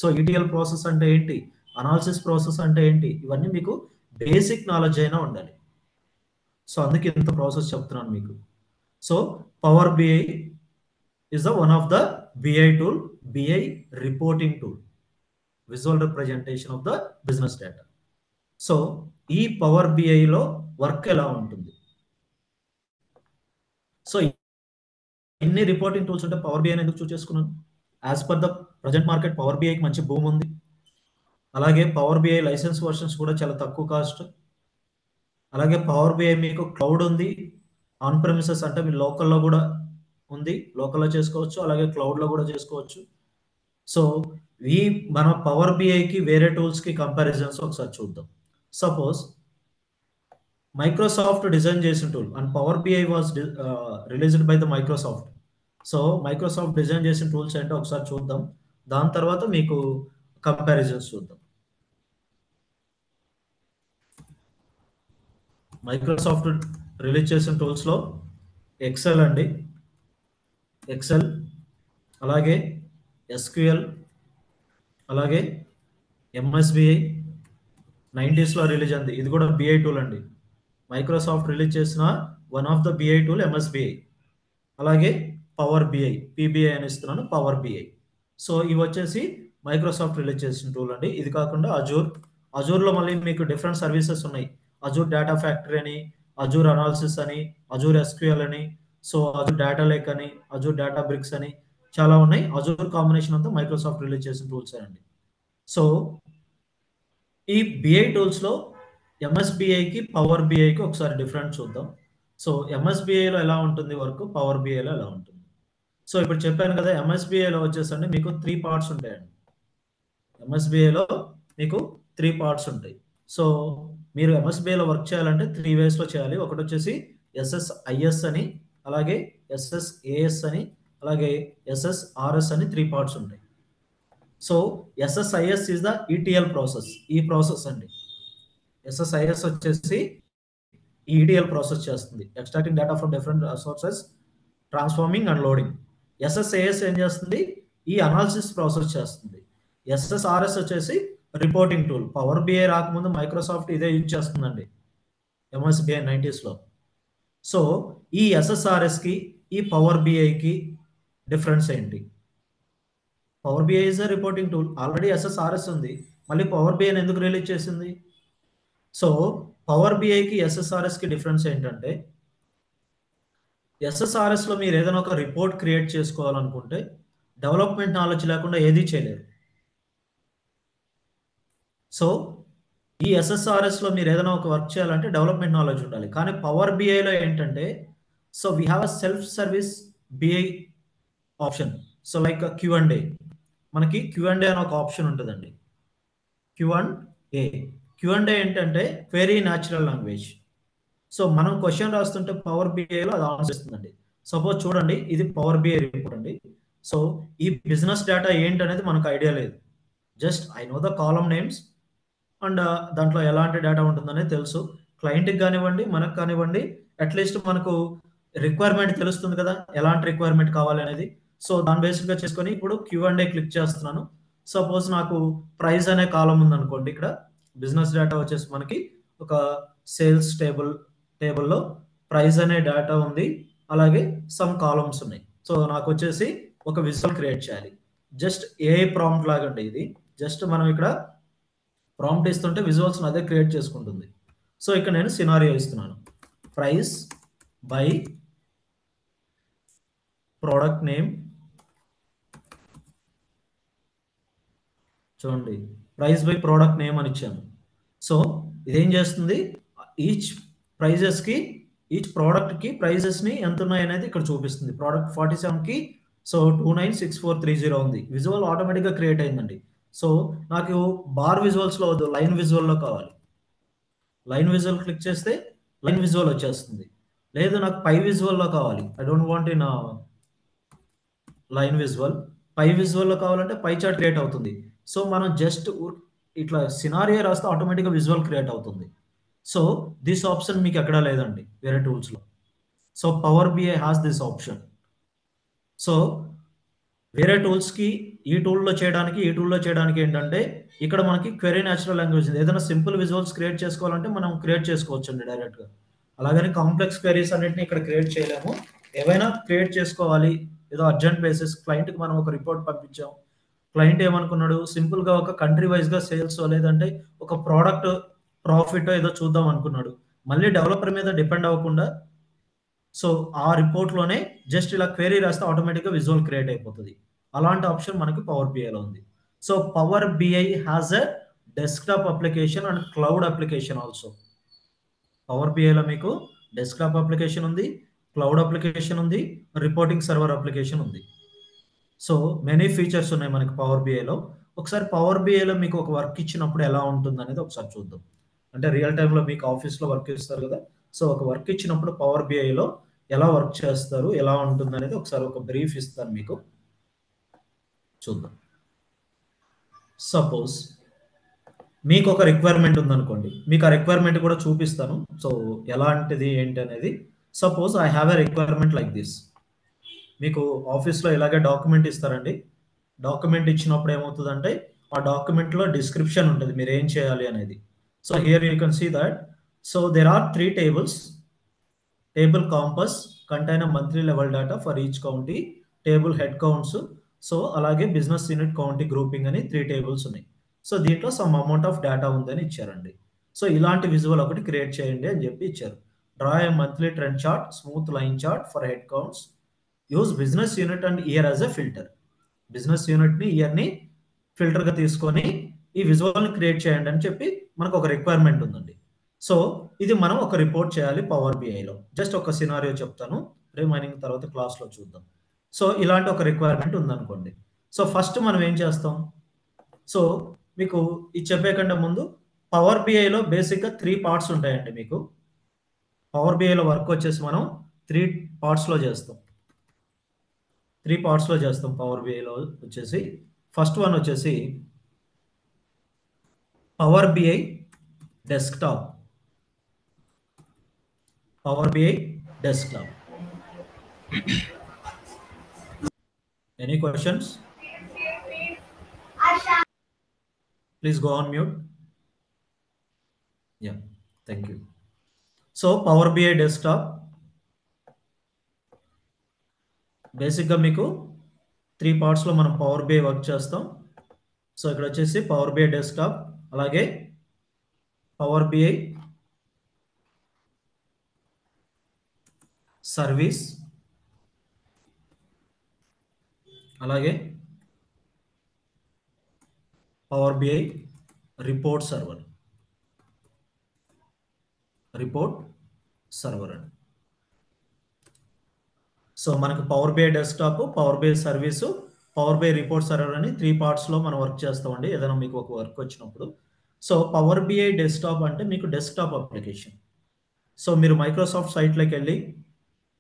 సో ETL ప్రాసెస్ అంటే ఏంటి, అనాలిసిస్ ప్రాసెస్ అంటే ఏంటి, ఇవన్నీ మీకు బేసిక్ నాలెడ్జ్ అయినా ఉండాలి. సో అందుకే ఇంత ప్రాసెస్ చెప్తున్నాను మీకు. So Power BI is the one of the BI tool, BI reporting tool, visual representation of the business data. So ఈ పవర్ బిఐలో వర్క్ ఎలా ఉంటుంది. సో ఎన్ని రిపోర్టింగ్ టూల్స్ ఉంటే పవర్ బిఐని ఎందుకు చూస్ చేసుకున్నాను, as per the present market power బిఐకి మంచి బూమ్ ఉంది. అలాగే పవర్ బిఐ లైసెన్స్ వర్షన్స్ కూడా చాలా తక్కువ కాస్ట్. అలాగే పవర్ బిఐ మీకు క్లౌడ్ ఉంది, ఆన్ ప్రెమిసెస్ అంటే మీ లోకల్లో కూడా ఉంది, లోకల్లో చేసుకోవచ్చు, అలాగే క్లౌడ్లో కూడా చేసుకోవచ్చు. సో ఈ మన పవర్ బిఐకి వేరే టూల్స్కి కంపారిజన్స్ ఒకసారి చూద్దాం. సపోజ్ మైక్రోసాఫ్ట్ డిజైన్ చేసిన tool and power BI was released by the Microsoft. So Microsoft design చేసిన టూల్స్ ఏంటో ఒకసారి చూద్దాం, దాని తర్వాత మీకు కంపారిజన్స్ చూద్దాం. మైక్రోసాఫ్ట్ రిలీజ్ చేసిన టూల్స్లో ఎక్సెల్ అండి, ఎక్సెల్, అలాగే SQL, అలాగే MSBI 90sలో రిలీజ్ అయింది. ఇది కూడా బిఐ టూల్ అండి. మైక్రోసాఫ్ట్ రిలీజ్ చేసిన one of the BI tool MSBI. అలాగే పవర్ బిఐ, PBI అని ఇస్తున్నాను, పవర్ బిఐ. సో ఇవి వచ్చేసి మైక్రోసాఫ్ట్ రిలీజ్ చేసిన టూల్ అండి. ఇది కాకుండా అజూర్లో మళ్ళీ మీకు డిఫరెంట్ సర్వీసెస్ ఉన్నాయి. అజూర్ డేటా ఫ్యాక్టరీ అని, అజూర్ అనాలిసిస్ అని, అజూర్ SQL అని, సో అజూర్ డేటా లేక్ అని, అజూర్ డేటా బ్రిక్స్ అని చాలా ఉన్నాయి. అజూర్ కాంబినేషన్ అంతా మైక్రోసాఫ్ట్ రిలీజ్ చేసిన టూల్స్ అండి. సో ఈ బిఐ టూల్స్లో MSBIకి పవర్ బిఐకి ఒకసారి డిఫరెంట్ చూద్దాం. సో MSBIలో ఎలా ఉంటుంది వర్క్, పవర్ బిఐలో ఎలా ఉంటుంది. సో ఇప్పుడు చెప్పాను కదా, MSBIలో వచ్చేసండి మీకు 3 parts ఉంటాయండి. MSBIలో మీకు 3 parts ఉంటాయి. సో మీరు MSBIలో వర్క్ చేయాలంటే 3 waysలో చేయాలి. ఒకటి వచ్చేసి SSIS అని, అలాగే SSAS అని, అలాగే SSRS అని 3 పార్ట్స్ ఉంటాయి. So SSIS is the ETL process. ఈ ప్రాసెస్ అండి. SSIS వచ్చేసి ETL ప్రాసెస్ చేస్తుంది. Extracting data from different sources, transforming and loading. SSAS ఏం చేస్తుంది? ఈ అనాలిసిస్ ప్రాసెస్ చేస్తుంది. SSRS వచ్చేసి రిపోర్టింగ్ టూల్. పవర్ BI రాకముందు మైక్రోసాఫ్ట్ ఇదే యూజ్ చేస్తుందండి, MS BI 90s. సో ఈ SSRSకి ఈ పవర్ BIకి డిఫరెన్స్ ఏంటి? Power BI is a reporting tool. Already SSRS ఉంది, మళ్ళీ పవర్ BIని ఎందుకు రిలీజ్ చేసింది? సో పవర్ BIకి SSRSకి డిఫరెన్స్ ఏంటంటే, SSRSలో మీరు ఏదైనా ఒక రిపోర్ట్ క్రియేట్ చేసుకోవాలనుకుంటే డెవలప్మెంట్ నాలెడ్జ్ లేకుండా ఏదీ చేయలేరు. సో ఈ SSRSలో మీరు ఏదైనా ఒక వర్క్ చేయాలంటే డెవలప్మెంట్ నాలెడ్జ్ ఉండాలి. కానీ పవర్ BIలో ఏంటంటే, so we have a self service BI option. So like Q&A, మనకి Q&A అని ఒక ఆప్షన్ ఉంటుందండి. Q&A ఏంటంటే క్వెరీ న్యాచురల్ లాంగ్వేజ్. సో మనం క్వశ్చన్ రాస్తుంటే పవర్ BIలో అది ఆన్సర్ ఇస్తుందండి. సపోజ్ చూడండి, ఇది పవర్ BI రిపోర్ట్ అండి. సో ఈ బిజినెస్ డేటా ఏంటనేది మనకు ఐడియా లేదు. Just I know the column names and దాంట్లో ఎలాంటి డేటా ఉంటుందనేది తెలుసు. క్లయింట్కి కానివ్వండి, మనకు కానివ్వండి, అట్లీస్ట్ మనకు రిక్వైర్మెంట్ తెలుస్తుంది కదా, ఎలాంటి రిక్వైర్మెంట్ కావాలి అనేది. సో దాని బేసిక్గా చేసుకొని ఇప్పుడు Q&A క్లిక్ చేస్తున్నాను. సపోజ్ నాకు ప్రైస్ అనే కాలం ఉందనుకోండి. ఇక్కడ బిజినెస్ డేటా వచ్చేసి మనకి ఒక సేల్స్ టేబుల్లో ప్రైస్ అనే డేటా ఉంది, అలాగే సమ్ కాలమ్స్ ఉన్నాయి. సో నాకు వచ్చేసి ఒక విజువల్ క్రియేట్ చేయాలి. జస్ట్ AI ప్రాంప్ట్ లాగండి ఇది. జస్ట్ మనం ఇక్కడ ప్రాంప్ట్ ఇస్తుంటే విజువల్స్ అదే క్రియేట్ చేసుకుంటుంది. సో ఇక్కడ నేను సినారియో ఇస్తున్నాను, ప్రైస్ బై ప్రోడక్ట్ నేమ్. చూడండి, ప్రైస్ బై ప్రోడక్ట్ నేమ్ అని ఇచ్చాను. సో ఇదేం చేస్తుంది? ఈచ్ ప్రోడక్ట్కి ప్రైజెస్ని ఎంత ఉన్నాయి అనేది ఇక్కడ చూపిస్తుంది. ప్రోడక్ట్ 47కి సో 296430 ఉంది. విజువల్ ఆటోమేటిక్గా క్రియేట్ అయిందండి. సో నాకు బార్ విజువల్స్లో వద్దు, లైన్ విజువల్లో కావాలి. లైన్ విజువల్ క్లిక్ చేస్తే లైన్ విజువల్ వచ్చేస్తుంది. లేదు నాకు పై విజువల్లో కావాలి, I don't want in line visual. Pie విజువల్లో కావాలంటే పై చార్ట్ క్రియేట్ అవుతుంది. సో మనం జస్ట్ ఇట్లా సినారియో రాస్తే ఆటోమేటిక్గా విజువల్ క్రియేట్ అవుతుంది. సో దిస్ ఆప్షన్ మీకు ఎక్కడా లేదండి వేరే టూల్స్లో. So power BI has this option. So వేరే టూల్స్కి ఈ టూల్లో చేయడానికి ఏంటంటే, ఇక్కడ మనకి క్వెరీ న్యాచురల్ లాంగ్వేజ్, ఏదైనా సింపుల్ విజువల్స్ క్రియేట్ చేసుకోవాలంటే మనం క్రియేట్ చేసుకోవచ్చు అండి డైరెక్ట్గా. అలాగని కాంప్లెక్స్ క్వెరీస్ అన్నింటినీ ఇక్కడ క్రియేట్ చేయలేము. ఏవైనా క్రియేట్ చేసుకోవాలి, ఏదో అర్జెంట్ బేసిస్, క్లయింట్కి మనం ఒక రిపోర్ట్ పంపించాం, క్లయింట్ ఏమనుకున్నాడు, సింపుల్గా ఒక కంట్రీ వైజ్గా సేల్స్ లేదంటే ఒక ప్రోడక్ట్ ప్రాఫిట్ ఏదో చూద్దాం అనుకున్నాడు. మళ్ళీ డెవలపర్ మీద డిపెండ్ అవ్వకుండా సో ఆ రిపోర్ట్లోనే జస్ట్ ఇలా క్వెరీ రాస్తే ఆటోమేటిక్గా విజువల్ క్రియేట్ అయిపోతుంది. అలాంటి ఆప్షన్ మనకి పవర్ BIలో ఉంది. So power BI has a desktop application and cloud application also. Power BIలో మీకు డెస్క్టాప్ అప్లికేషన్ ఉంది, క్లౌడ్ అప్లికేషన్ ఉంది, రిపోర్టింగ్ సర్వర్ అప్లికేషన్ ఉంది. సో మెనీ ఫీచర్స్ ఉన్నాయి మనకి పవర్ BIలో. ఒకసారి పవర్ BIలో మీకు ఒక వర్క్ ఇచ్చినప్పుడు ఎలా ఉంటుంది అనేది ఒకసారి చూద్దాం. అంటే రియల్ టైంలో మీకు ఆఫీస్లో వర్క్ ఇస్తారు కదా, సో ఒక వర్క్ ఇచ్చినప్పుడు పవర్ BIలో ఎలా వర్క్ చేస్తారు, ఎలా ఉంటుంది అనేది ఒకసారి ఒక బ్రీఫ్ ఇస్తాను మీకు, చూద్దాం. సపోజ్ మీకు ఒక రిక్వైర్మెంట్ ఉందనుకోండి, మీకు ఆ రిక్వైర్మెంట్ కూడా చూపిస్తాను. సో ఎలాంటిది ఏంటి అనేది. Suppose I have a requirement like this. మీకు ఆఫీస్లో ఇలాగే డాక్యుమెంట్ ఇస్తారండి. డాక్యుమెంట్ ఇచ్చినప్పుడు ఏమవుతుందంటే ఆ డాక్యుమెంట్లో డిస్క్రిప్షన్ ఉంటుంది మీరు ఏం చేయాలి అనేది. So here you can see that. So there are 3 tables. Table Compass contain a monthly level data for each county, table head counts, so అలాగే బిజినెస్ యూనిట్ కౌంటీ గ్రూపింగ్ అని 3 tables ఉన్నాయి. సో దీంట్లో some amount of data ఉందని ఇచ్చారండి. So ఇలాంటి visual ఒకటి create చేయండి అని చెప్పి ఇచ్చారు. Draw a monthly trend chart, smooth line chart for head counts, use business unit and year as a filter. Business యూనిట్ని ఇయర్ని ఫిల్టర్గా తీసుకొని ఈ విజువల్ని క్రియేట్ చేయండి అని చెప్పి మనకు ఒక రిక్వైర్మెంట్ ఉందండి. సో ఇది మనం ఒక రిపోర్ట్ చేయాలి పవర్ BIలో. జస్ట్ ఒక సినారియో చెప్తాను, రిమైనింగ్ తర్వాత క్లాస్లో చూద్దాం. సో ఇలాంటి ఒక రిక్వైర్మెంట్ ఉందనుకోండి. సో ఫస్ట్ మనం ఏం చేస్తాం, సో మీకు ఇది చెప్పే కంటే ముందు పవర్ BIలో బేసిక్గా 3 parts ఉంటాయండి మీకు. పవర్ బిఐలో వర్క్ వచ్చేసి మనం 3 పార్ట్స్లో చేస్తాం. 3 పార్ట్స్లో చేస్తాం పవర్ బిఐలో వచ్చేసి. ఫస్ట్ వన్ వచ్చేసి power BI desktop. Power BI desktop. Any questions? Please go on mute. Yeah, thank you. So Power BI desktop బేసిక్గా మీకు 3 పార్ట్స్లో మనం పవర్ బిఐ వర్క్ చేస్తాం. సో ఇక్కడ వచ్చేసి పవర్ బిఐ డెస్క్టాప్, అలాగే పవర్ బిఐ సర్వీస్, అలాగే power BI report server. Report server అండి. సో మనకు Power BI desktop, Power BI service, Power BI report server అని 3 పార్ట్స్లో మనం వర్క్ చేస్తామండి ఏదైనా మీకు ఒక వర్క్ వచ్చినప్పుడు. సో పవర్ బిఐ డెస్క్టాప్ అంటే మీకు డెస్క్టాప్ అప్లికేషన్. సో మీరు మైక్రోసాఫ్ట్ సైట్లోకి వెళ్ళి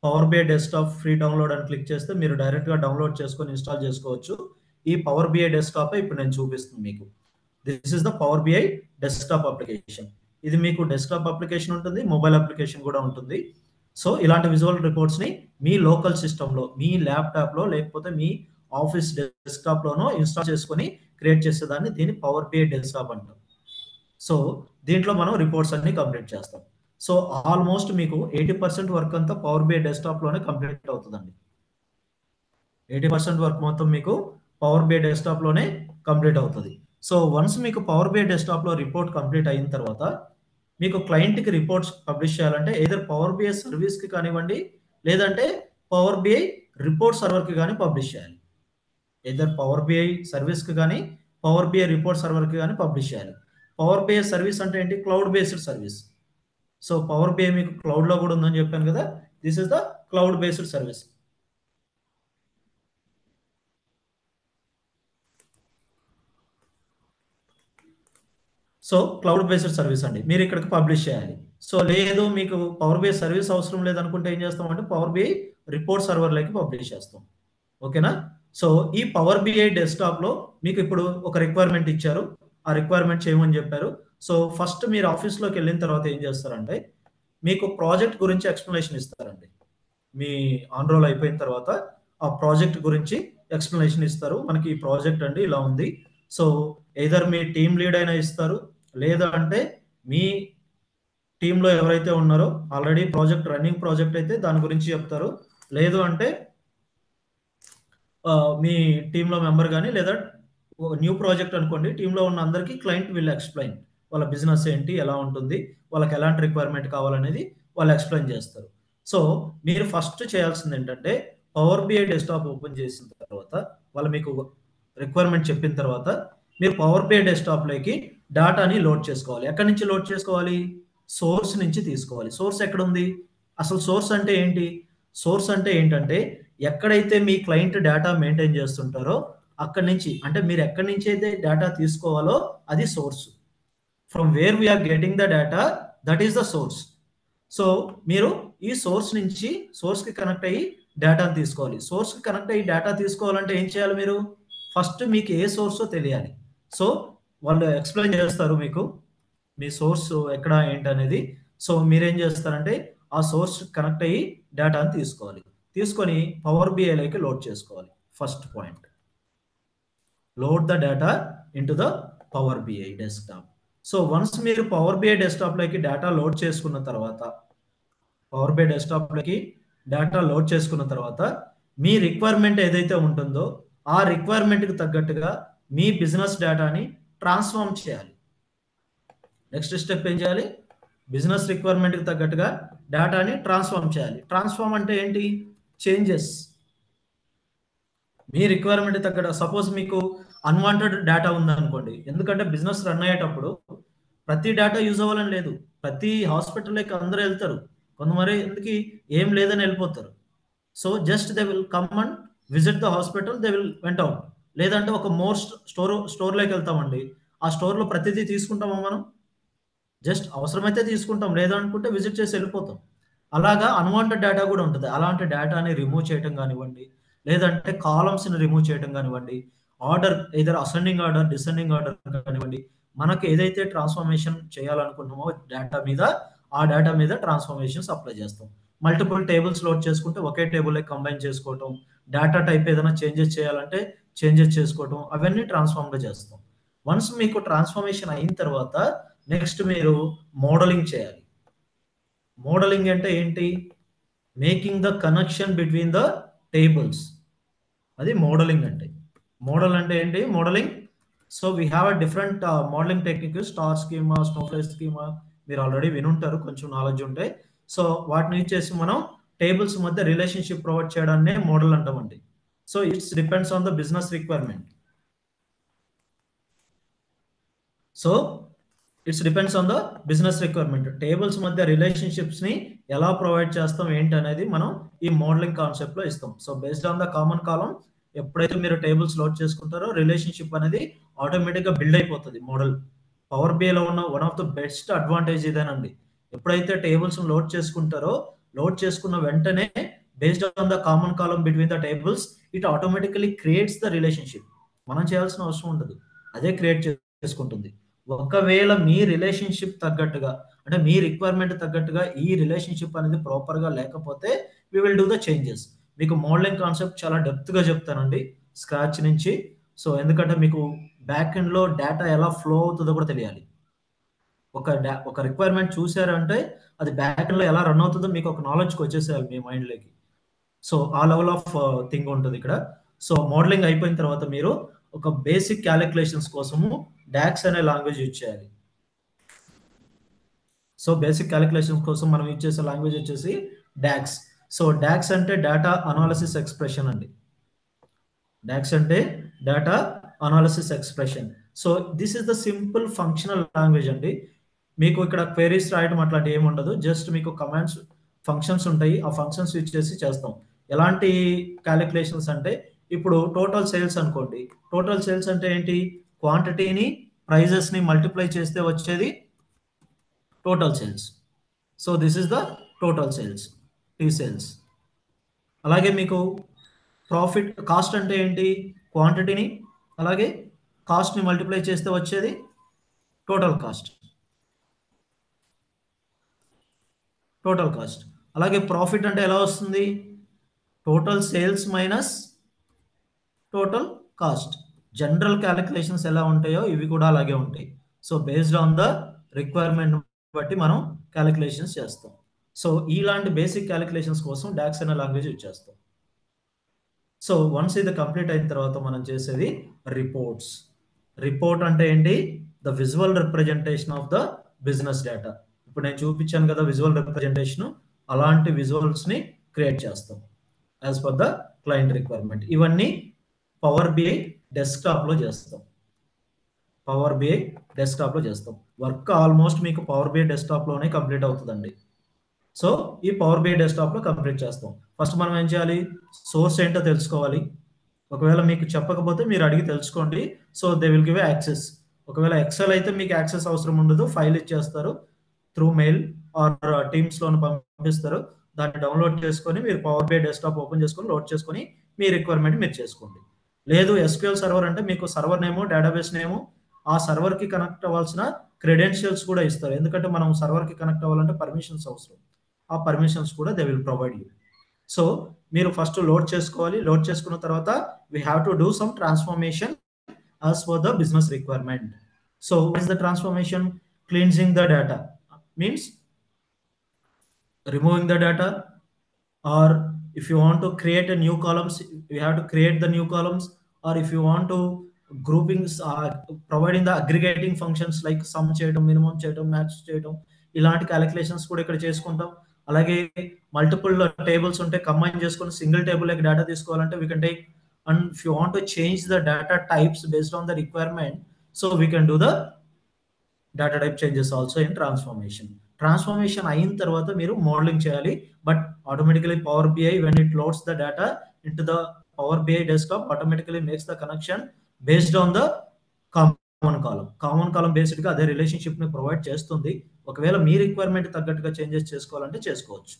Power BI desktop free download అని క్లిక్ చేస్తే మీరు డైరెక్ట్గా డౌన్లోడ్ చేసుకొని ఇన్స్టాల్ చేసుకోవచ్చు. ఈ పవర్ బిఐ డెస్క్టాప్ ఇప్పుడు నేను చూపిస్తుంది మీకు. This is the power BI desktop application. ఇది మీకు డెస్క్టాప్ అప్లికేషన్ ఉంటుంది, మొబైల్ అప్లికేషన్ కూడా ఉంటుంది. సో ఇలాంటి విజువల్ రిపోర్ట్స్ని మీ లోకల్ సిస్టంలో, మీ ల్యాప్టాప్లో, లేకపోతే మీ ఆఫీస్ డెస్క్టాప్లోనో ఇన్స్టాల్ చేసుకొని క్రియేట్ చేసేదాన్ని దీన్ని పవర్ బిఐ డెస్క్టాప్ అంటాం. సో దీంట్లో మనం రిపోర్ట్స్ అన్ని కంప్లీట్ చేస్తాం. సో ఆల్మోస్ట్ మీకు 80% వర్క్ అంతా పవర్ బిఐ డెస్క్టాప్లోనే కంప్లీట్ అవుతుందండి. 80% వర్క్ మొత్తం మీకు పవర్ బిఐ డెస్క్టాప్లోనే కంప్లీట్ అవుతుంది. సో వన్స్ మీకు పవర్ బిఐ డెస్క్టాప్లో రిపోర్ట్ కంప్లీట్ అయిన తర్వాత మీకు క్లయింట్కి రిపోర్ట్స్ పబ్లిష్ చేయాలంటే ఏదర్ పవర్ బిఐ సర్వీస్కి కానివ్వండి, లేదంటే పవర్ బిఐ రిపోర్ట్ సర్వర్కి కానీ పబ్లిష్ చేయాలి. ఏదర్ పవర్ బిఐ సర్వీస్కి కానీ, పవర్ బిఐ రిపోర్ట్ సర్వర్కి కానీ పబ్లిష్ చేయాలి. పవర్ బిఐ సర్వీస్ అంటే ఏంటి? Cloud based service. So Power BI మీకు క్లౌడ్లో కూడా ఉందని చెప్పాను కదా, this is the cloud based service. So cloud based service అండి, మీరు ఇక్కడికి పబ్లిష్ చేయాలి. సో లేదు మీకు పవర్ బిఐ సర్వీస్ అవసరం లేదనుకుంటే ఏం చేస్తామంటే పవర్ బిఐ రిపోర్ట్ సర్వర్లోకి పబ్లిష్ చేస్తాం. ఓకేనా? సో ఈ పవర్ బిఐ డెస్క్టాప్లో మీకు ఇప్పుడు ఒక రిక్వైర్మెంట్ ఇచ్చారు, ఆ రిక్వైర్మెంట్ చేయమని చెప్పారు. సో ఫస్ట్ మీరు ఆఫీస్లోకి వెళ్ళిన తర్వాత ఏం చేస్తారంటే మీకు ప్రాజెక్ట్ గురించి ఎక్స్ప్లెనేషన్ ఇస్తారండి. మీ ఆన్ రోల్ అయిపోయిన తర్వాత ఆ ప్రాజెక్ట్ గురించి ఎక్స్ప్లెనేషన్ ఇస్తారు. మనకి ఈ ప్రాజెక్ట్ అండి ఇలా ఉంది. సో ఎయిదర్ మీ టీమ్ లీడ్ అయినా ఇస్తారు, లేదా అంటే మీ టీంలో ఎవరైతే ఉన్నారో ఆల్రెడీ ప్రాజెక్ట్ రన్నింగ్ ప్రాజెక్ట్ అయితే దాని గురించి చెప్తారు, లేదు అంటే మీ టీంలో మెంబర్ కానీ, లేదా న్యూ ప్రాజెక్ట్ అనుకోండి, టీంలో ఉన్న అందరికీ క్లయింట్ విల్ ఎక్స్ప్లెయిన్ వాళ్ళ బిజినెస్ ఏంటి, ఎలా ఉంటుంది, వాళ్ళకి ఎలాంటి రిక్వైర్మెంట్ కావాలనేది వాళ్ళు ఎక్స్ప్లెయిన్ చేస్తారు. సో మీరు ఫస్ట్ చేయాల్సింది ఏంటంటే పవర్ బిఐ డెస్క్టాప్ ఓపెన్ చేసిన తర్వాత వాళ్ళు మీకు రిక్వైర్మెంట్ చెప్పిన తర్వాత మీరు పవర్ బిఐ డెస్క్టాప్లోకి డేటాని లోడ్ చేసుకోవాలి. ఎక్కడి నుంచి లోడ్ చేసుకోవాలి? సోర్స్ నుంచి తీసుకోవాలి. సోర్స్ ఎక్కడ ఉంది? అసలు సోర్స్ అంటే ఏంటి? సోర్స్ అంటే ఏంటంటే ఎక్కడైతే మీ క్లయింట్ డేటా మెయింటైన్ చేస్తుంటారో అక్కడి నుంచి, అంటే మీరు ఎక్కడి నుంచి అయితే డేటా తీసుకోవాలో అది source. From where we are getting the data, that is the source. So మీరు ఈ సోర్స్ నుంచి సోర్స్కి కనెక్ట్ అయ్యి డేటాను తీసుకోవాలి. సోర్స్కి కనెక్ట్ అయ్యి డేటా తీసుకోవాలంటే ఏం చేయాలి? మీరు ఫస్ట్ మీకు ఏ సోర్సో తెలియాలి. సో వాళ్ళు ఎక్స్ప్లెయిన్ చేస్తారు మీకు మీ సోర్స్ ఎక్కడ ఏంటి అనేది. సో మీరేం చేస్తారంటే ఆ సోర్స్ కనెక్ట్ అయ్యి డేటాను తీసుకోవాలి. తీసుకొని పవర్ బిఐలోకి లోడ్ చేసుకోవాలి. First point, load the data into the power BI desktop. So once మీరు పవర్ బిఐ డెస్క్టాప్లోకి డేటా లోడ్ చేసుకున్న తర్వాత, పవర్ బిఐ డెస్క్టాప్లోకి డేటా లోడ్ చేసుకున్న తర్వాత మీ రిక్వైర్మెంట్ ఏదైతే ఉంటుందో ఆ రిక్వైర్మెంట్కి తగ్గట్టుగా మీ బిజినెస్ డేటాని ట్రాన్స్ఫార్మ్ చేయాలి. నెక్స్ట్ స్టెప్ ఏం చేయాలి? బిజినెస్ రిక్వైర్మెంట్కి తగ్గట్టుగా డేటాని ట్రాన్స్ఫార్మ్ చేయాలి. ట్రాన్స్ఫార్మ్ అంటే ఏంటి? చేంజెస్. మీ రిక్వైర్మెంట్ తగ్గట్టు, సపోజ్ మీకు అన్వాంటెడ్ డేటా ఉందనుకోండి, ఎందుకంటే బిజినెస్ రన్ అయ్యేటప్పుడు ప్రతి డేటా యూజ్ అవ్వాలని లేదు. ప్రతి హాస్పిటల్లోకి అందరూ వెళ్తారు, కొంతమంది ఎందుకు ఏం లేదని వెళ్ళిపోతారు. So just they will come and visit the hospital, they will went out. లేదంటే ఒక మోర్ స్టోర్లోకి వెళ్తామండి, ఆ స్టోర్లో ప్రతిదీ తీసుకుంటామా మనం? జస్ట్ అవసరమైతే తీసుకుంటాం, లేదనుకుంటే విజిట్ చేసి వెళ్ళిపోతాం. అలాగా అన్వాంటెడ్ డేటా కూడా ఉంటుంది. అలాంటి డేటాని రిమూవ్ చేయటం కానివ్వండి, లేదంటే కాలమ్స్‌ని రిమూవ్ చేయటం కానివ్వండి, order either ascending order, descending order కానివ్వండి, మనకు ఏదైతే ట్రాన్స్ఫర్మేషన్ చేయాలనుకుంటున్నామో డేటా మీద, ఆ డేటా మీద ట్రాన్స్ఫర్మేషన్స్ అప్లై చేస్తాం. మల్టిపుల్ టేబుల్స్ లోడ్ చేసుకుంటే ఒకే టేబుల్‌లో కంబైన్ చేసుకోవటం, డేటా టైప్ ఏదైనా చేంజెస్ చేయాలంటే చేంజెస్ చేసుకోవటం, అవన్నీ ట్రాన్స్ఫార్మ్‌లో చేస్తాం. వన్స్ మీకు ట్రాన్స్ఫర్మేషన్ అయిన తర్వాత నెక్స్ట్ మీరు మోడలింగ్ చేయాలి. మోడలింగ్ అంటే ఏంటి? Making the connection between the tables. అది మోడలింగ్ అంటే. మోడల్ అంటే ఏంటి? Modelling. So we have a different modelling technique, star schema, Snowflake schema, మీరు ఆల్రెడీ వినుంటారు కొంచెం నాలెడ్జ్ ఉంటే. సో వాటిని యూజ్ చేసి మనం టేబుల్స్ మధ్య రిలేషన్షిప్ ప్రొవైడ్ చేయడాన్ని మోడల్ అంటామండి. So it's depends on the business requirement. So it's depends on the business requirement. Tables మధ్య రిలేషన్షిప్స్ ని ఎలా ప్రొవైడ్ చేస్తాం ఏంటి అనేది మనం ఈ మోడలింగ్ కాన్సెప్ట్ లో ఇస్తాం. So based on the common column, ఎప్పుడైతే మీరు టేబుల్స్ లోడ్ చేసుకుంటారో రిలేషన్షిప్ అనేది ఆటోమేటిక్ గా బిల్డ్ అయిపోతుంది. మోడల్ పవర్ బిఐలో ఉన్న one of the best advantage ఇదేనండి. ఎప్పుడైతే టేబుల్స్ లోడ్ చేసుకుంటారో, లోడ్ చేసుకున్న వెంటనే based on the common column between the tables, it automatically creates the relationship. మనం చేయాల్సిన అవసరం ఉండదు, అదే క్రియేట్ చేసుకుంటుంది. ఒకవేళ మీ రిలేషన్షిప్ తగ్గట్టుగా, అంటే మీ రిక్వైర్మెంట్ తగ్గట్టుగా ఈ రిలేషన్షిప్ అనేది ప్రాపర్ గా లేకపోతే we will do the changes. మీకు మోడలింగ్ కాన్సెప్ట్ చాలా డెప్త్ గా చెప్తానండి స్క్రాచ్ నుంచి. సో ఎందుకంటే మీకు బ్యాక్ ఎండ్ లో డేటా ఎలా ఫ్లో అవుతుందో కూడా తెలియాలి. ఒక రిక్వైర్మెంట్ చూసారంటే అది బ్యాక్ ఎండ్ లో ఎలా రన్ అవుతుందో మీకు ఒక నాలెడ్జ్కి వచ్చేసేయాలి మీ మైండ్ లోకి. సో ఆ లెవెల్ ఆఫ్ థింగ్ ఉంటుంది ఇక్కడ. సో మోడలింగ్ అయిపోయిన తర్వాత మీరు ఒక బేసిక్ క్యాలిక్యులేషన్స్ కోసము డాక్స్ అనే లాంగ్వేజ్ యూజ్ చేయాలి. సో బేసిక్ క్యాలిక్యులేషన్స్ కోసం మనం యూజ్ చేసే లాంగ్వేజ్ వచ్చేసి డాక్స్. సో డాక్స్ అంటే డేటా అనాలిసిస్ ఎక్స్ప్రెషన్ అండి. డాక్స్ అంటే data analysis expression. So this is the simple functional language అండి. మీకు ఇక్కడ క్వెరీస్ రాయడం అట్లాంటి ఏమి ఉండదు. జస్ట్ మీకు కమాండ్స్, ఫంక్షన్స్ ఉంటాయి. ఆ ఫంక్షన్స్ యూజ్ చేసి చేస్తాం. ఎలాంటి క్యాలిక్యులేషన్స్ అంటే, ఇప్పుడు టోటల్ సేల్స్ అనుకోండి. టోటల్ సేల్స్ అంటే ఏంటి? క్వాంటిటీని ప్రైజెస్ ని మల్టిప్లై చేస్తే వచ్చేది total sales. So this is the total sales, T sales. అలాగే మీకు ప్రాఫిట్, కాస్ట్ అంటే ఏంటి? క్వాంటిటీని అలాగే కాస్ట్ని మల్టిప్లై చేస్తే వచ్చేది టోటల్ కాస్ట్. Total cost. అలాగే ప్రాఫిట్ అంటే ఎలా వస్తుంది? Total sales minus total cost. General calculations ఎలా ఉంటాయో ఇవి కూడా అలాగే ఉంటాయి. So based on the requirement బట్టి మనం క్యాలిక్యులేషన్స్ చేస్తాం. సో ఇలాంటి బేసిక్ క్యాలిక్యులేషన్స్ కోసం డాక్స్ అనే లాంగ్వేజ్ యూజ్ చేస్తాం. సో వన్స్ ఇది కంప్లీట్ అయిన తర్వాత మనం చేసేది రిపోర్ట్స్. రిపోర్ట్ అంటే ఏంటి? The visual representation of the business data. ఇప్పుడు నేను చూపించాను కదా విజువల్ రిప్రజెంటేషన్, అలాంటి విజువల్స్ ని క్రియేట్ చేస్తాం as per the client requirement. ఇవన్నీ పవర్ బిఐ డెస్క్టాప్ లో చేస్తాం. పవర్ బిఐ డెస్క్టాప్ లో చేస్తాం. వర్క్ ఆల్మోస్ట్ మీకు పవర్ బిఐ డెస్క్టాప్ లోనే కంప్లీట్ అవుతుందండి. సో ఈ పవర్ బిఐ డెస్క్టాప్ లో కంప్లీట్ చేస్తాం. ఫస్ట్ మనం ఏం చేయాలి? సోర్స్ ఏంటో తెలుసుకోవాలి. ఒకవేళ మీకు చెప్పకపోతే మీరు అడిగి తెలుసుకోండి. So they will give access. ఒకవేళ ఎక్సెల్ అయితే మీకు యాక్సెస్ అవసరం ఉండదు, ఫైల్ ఇచ్చేస్తారు త్రూ మెయిల్ ఆర్ టీమ్స్ లోని పంపిస్తారు. దాన్ని డౌన్లోడ్ చేసుకొని మీరు పవర్ బిఐ డెస్క్టాప్ ఓపెన్ చేసుకొని లోడ్ చేసుకొని మీ రిక్వైర్మెంట్ మీరు చేసుకోండి. లేదు ఎస్క్యూఎల్ సర్వర్ అంటే మీకు సర్వర్ నేము, డేటాబేస్ నేము, ఆ సర్వర్ కి కనెక్ట్ అవ్వాల్సిన క్రెడెన్షియల్స్ కూడా ఇస్తారు. ఎందుకంటే మనం సర్వర్ కి కనెక్ట్ అవ్వాలంటే పర్మిషన్స్ అవసరం. ఆ పర్మిషన్స్ కూడా they will provide you. So మీరు ఫస్ట్ లోడ్ చేసుకోవాలి. లోడ్ చేసుకున్న తర్వాత we have to do some transformation as per the business requirement. So what is the transformation? Cleansing the data means removing the data, or if you want to create a new columns, you have to create the new columns, or if you want to groupings, providing the aggregating functions like sum చేయడం, minimum చేయడం, max చేయడం, ఇలాంటి calculations కూడా ఇక్కడ చేసుకుంటాం. అలాగే multiple tables ఉంటే combine చేసుకొని సింగిల్ టేబుల్ లైక్ డేటా తీసుకోవాలంటే we can take. And if you want to change the data types based on the requirement, so we can do the data type changes also in transformation. Transformation అయిన తర్వాత మీరు modelling చేయాలి. But automatically Power BI when it loads the data into the Power BI desktop automatically makes the connection based on the common column. Common column based గా అదే relationship ని provide చేస్తుంది. ఒకవేళ మీ requirement తగ్గట్టుగా చేంజెస్ చేసుకోవాలంటే చేసుకోవచ్చు.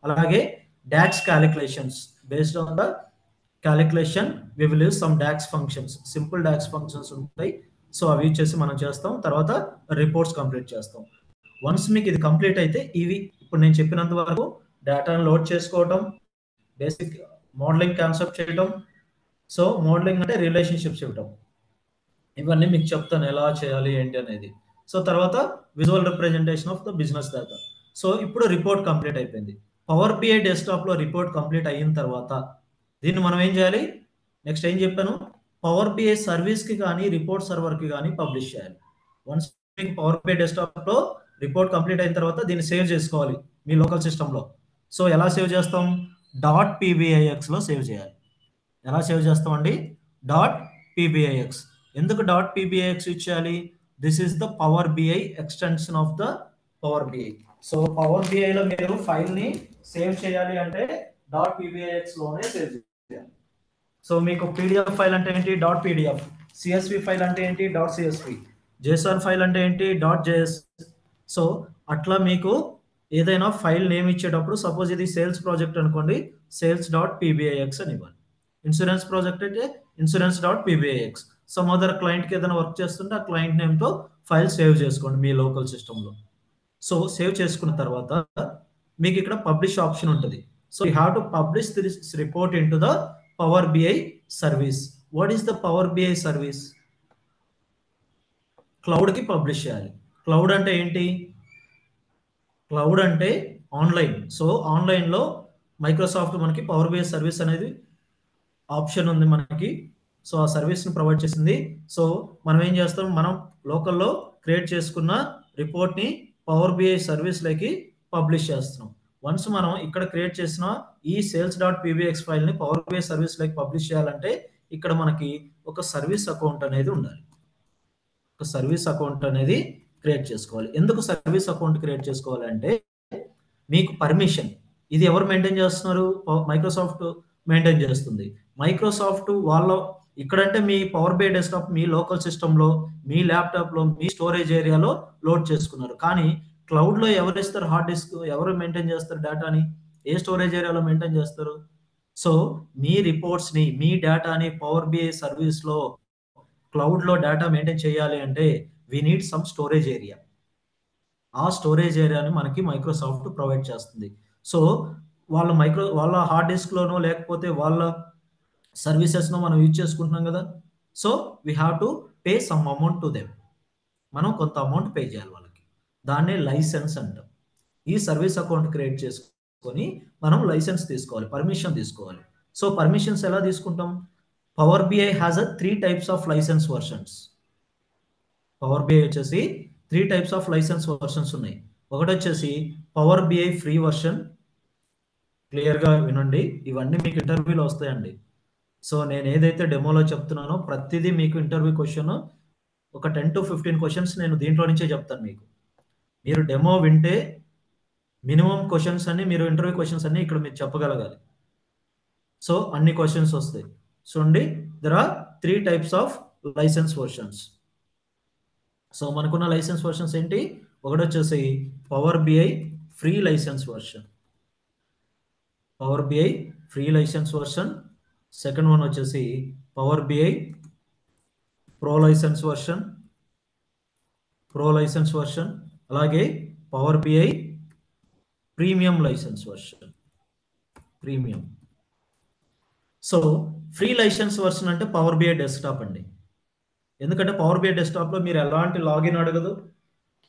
అలాగే DAX calculations based on the calculation we will use some DAX functions, simple DAX functions ఉంటాయి. సో అవి చేసి మనం చేస్తాం, తర్వాత రిపోర్ట్స్ కంప్లీట్ చేస్తాం. వన్స్ మీకు ఇది కంప్లీట్ అయితే ఇవి ఇప్పుడు నేను చెప్పినంత వరకు డేటాను లోడ్ చేసుకోవటం, బేసిక్ మోడలింగ్ కాన్సెప్ట్ చేయడం, సో మోడలింగ్ అంటే రిలేషన్షిప్స్ ఇవ్వటం, ఇవన్నీ మీకు చెప్తాను ఎలా చేయాలి ఏంటి అనేది. సో తర్వాత visual representation of the business data. So ఇప్పుడు రిపోర్ట్ కంప్లీట్ అయిపోయింది. పవర్ బిఐ డెస్క్టాప్లో రిపోర్ట్ కంప్లీట్ అయిన తర్వాత దీన్ని మనం ఏం చేయాలి, నెక్స్ట్ ఏం చెప్పాను, పవర్ బిఐ సర్వీస్కి కానీ రిపోర్ట్ సర్వర్కి కానీ పబ్లిష్ చేయాలి. వన్స్ మీకు పవర్ బిఐ డెస్క్టాప్లో రిపోర్ట్ కంప్లీట్ అయిన తర్వాత దీన్ని సేవ్ చేసుకోవాలి మీ లోకల్ సిస్టంలో. సో ఎలా సేవ్ చేస్తాం, .pbixలో సేవ్ చేయాలి. ఎలా సేవ్ చేస్తామండి, .pbix. ఎందుకు .pbix ఇచ్చేయాలి, this is the power BI extension of the power BI. So power బిఐలో మీరు ఫైల్ని సేవ్ చేయాలి అంటే .pbix లోనే సేవ్ చేయాలి. సో మీకు పీడిఎఫ్ ఫైల్ అంటే ఏంటి, .pdf, సిఎస్వి ఫైల్ అంటే ఏంటి, .csv, JSON ఫైల్ అంటే ఏంటి, .js. సో అట్లా మీకు ఏదైనా ఫైల్ నేమ్ ఇచ్చేటప్పుడు సపోజ్ ఇది సేల్స్ ప్రాజెక్ట్ అనుకోండి, sales.pbix అని ఇవ్వాలి. ఇన్సూరెన్స్ ప్రాజెక్ట్ అయితే insurance.pbix. సమ్ అదర్ క్లయింట్కి ఏదైనా వర్క్ చేస్తుంటే ఆ క్లయింట్ నేమ్తో ఫైల్ సేవ్ చేసుకోండి మీ లోకల్ సిస్టంలో. సో సేవ్ చేసుకున్న తర్వాత మీకు ఇక్కడ పబ్లిష్ ఆప్షన్ ఉంటుంది. So you have to publish this report into the power BI service. What is the power BI service, క్లౌడ్కి పబ్లిష్ చేయాలి. క్లౌడ్ అంటే ఏంటి, క్లౌడ్ అంటే ఆన్లైన్. సో ఆన్లైన్లో మైక్రోసాఫ్ట్ మనకి పవర్ బిఐ సర్వీస్ అనేది ఆప్షన్ ఉంది మనకి. సో ఆ సర్వీస్ని ప్రొవైడ్ చేసింది. సో మనం ఏం చేస్తాం, మనం లోకల్లో క్రియేట్ చేసుకున్న రిపోర్ట్ని పవర్ బిఐ సర్వీస్లోకి పబ్లిష్ చేస్తున్నాం. వన్స్ మనం ఇక్కడ క్రియేట్ చేసిన ఈ sales.pbx ఫైల్ని పవర్ బిఐ సర్వీస్లోకి పబ్లిష్ చేయాలంటే ఇక్కడ మనకి ఒక సర్వీస్ అకౌంట్ అనేది ఉండాలి. ఒక సర్వీస్ అకౌంట్ అనేది క్రియేట్ చేసుకోవాలి. ఎందుకు సర్వీస్ అకౌంట్ క్రియేట్ చేసుకోవాలంటే మీకు పర్మిషన్ ఇది ఎవరు మెయింటైన్ చేస్తున్నారు, మైక్రోసాఫ్ట్ మెయింటైన్ చేస్తుంది. మైక్రోసాఫ్ట్ వాళ్ళ ఇక్కడంటే మీ పవర్ బిఐ డెస్క్టాప్ మీ లోకల్ సిస్టంలో, మీ ల్యాప్టాప్లో, మీ స్టోరేజ్ ఏరియాలో లోడ్ చేసుకున్నారు. కానీ క్లౌడ్లో ఎవరు ఇస్తారు హార్డ్ డిస్క్, ఎవరు మెయింటైన్ చేస్తారు డేటాని, ఏ స్టోరేజ్ ఏరియాలో మెయింటైన్ చేస్తారు. సో మీ రిపోర్ట్స్ని, మీ డేటాని పవర్ బిఐ సర్వీస్లో క్లౌడ్లో డేటా మెయింటైన్ చేయాలి అంటే we need some storage area. ఆ స్టోరేజ్ ఏరియాని మనకి మైక్రోసాఫ్ట్ ప్రొవైడ్ చేస్తుంది. సో వాళ్ళ హార్డ్ డిస్క్లోనో లేకపోతే వాళ్ళ సర్వీసెస్ను మనం యూజ్ చేసుకుంటున్నాం కదా. So we have to pay some amount to them. మనం కొంత అమౌంట్ పే చేయాలి వాళ్ళకి, దాన్నే లైసెన్స్ అంటాం. ఈ సర్వీస్ అకౌంట్ క్రియేట్ చేసుకొని మనం లైసెన్స్ తీసుకోవాలి, పర్మిషన్ తీసుకోవాలి. సో పర్మిషన్స్ ఎలా తీసుకుంటాం, Power BI has 3 types of license versions. Power BI వచ్చేసి 3 types ఆఫ్ లైసెన్స్ వర్షన్స్ ఉన్నాయి. ఒకటి వచ్చేసి పవర్ బిఐ ఫ్రీ వర్షన్. క్లియర్గా వినండి, ఇవన్నీ మీకు ఇంటర్వ్యూలో వస్తాయండి. సో నేను ఏదైతే డెమోలో చెప్తున్నానో ప్రతిదీ మీకు ఇంటర్వ్యూ క్వశ్చన్ ఒక 10 to 15 క్వశ్చన్స్ నేను దీంట్లో నుంచే చెప్తాను మీకు. మీరు డెమో వింటే మినిమం క్వశ్చన్స్ అన్ని, మీరు ఇంటర్వ్యూ క్వశ్చన్స్ అన్ని ఇక్కడ మీరు చెప్పగలగాలి. సో అన్ని క్వశ్చన్స్ వస్తాయి. చూడండి, there are 3 types of license versions. So మనకున్న లైసెన్స్ వర్షన్స్ ఏంటి, ఒకటి వచ్చేసి power BI free license version, power BI free license version. Second one వచ్చేసి power BI pro license version, pro license version. అలాగే power BI premium license version, premium. So free license version అంటే power BI desktop అండి. ఎందుకంటే power BI డెస్క్టాప్లో మీరు ఎలాంటి login అడగదు,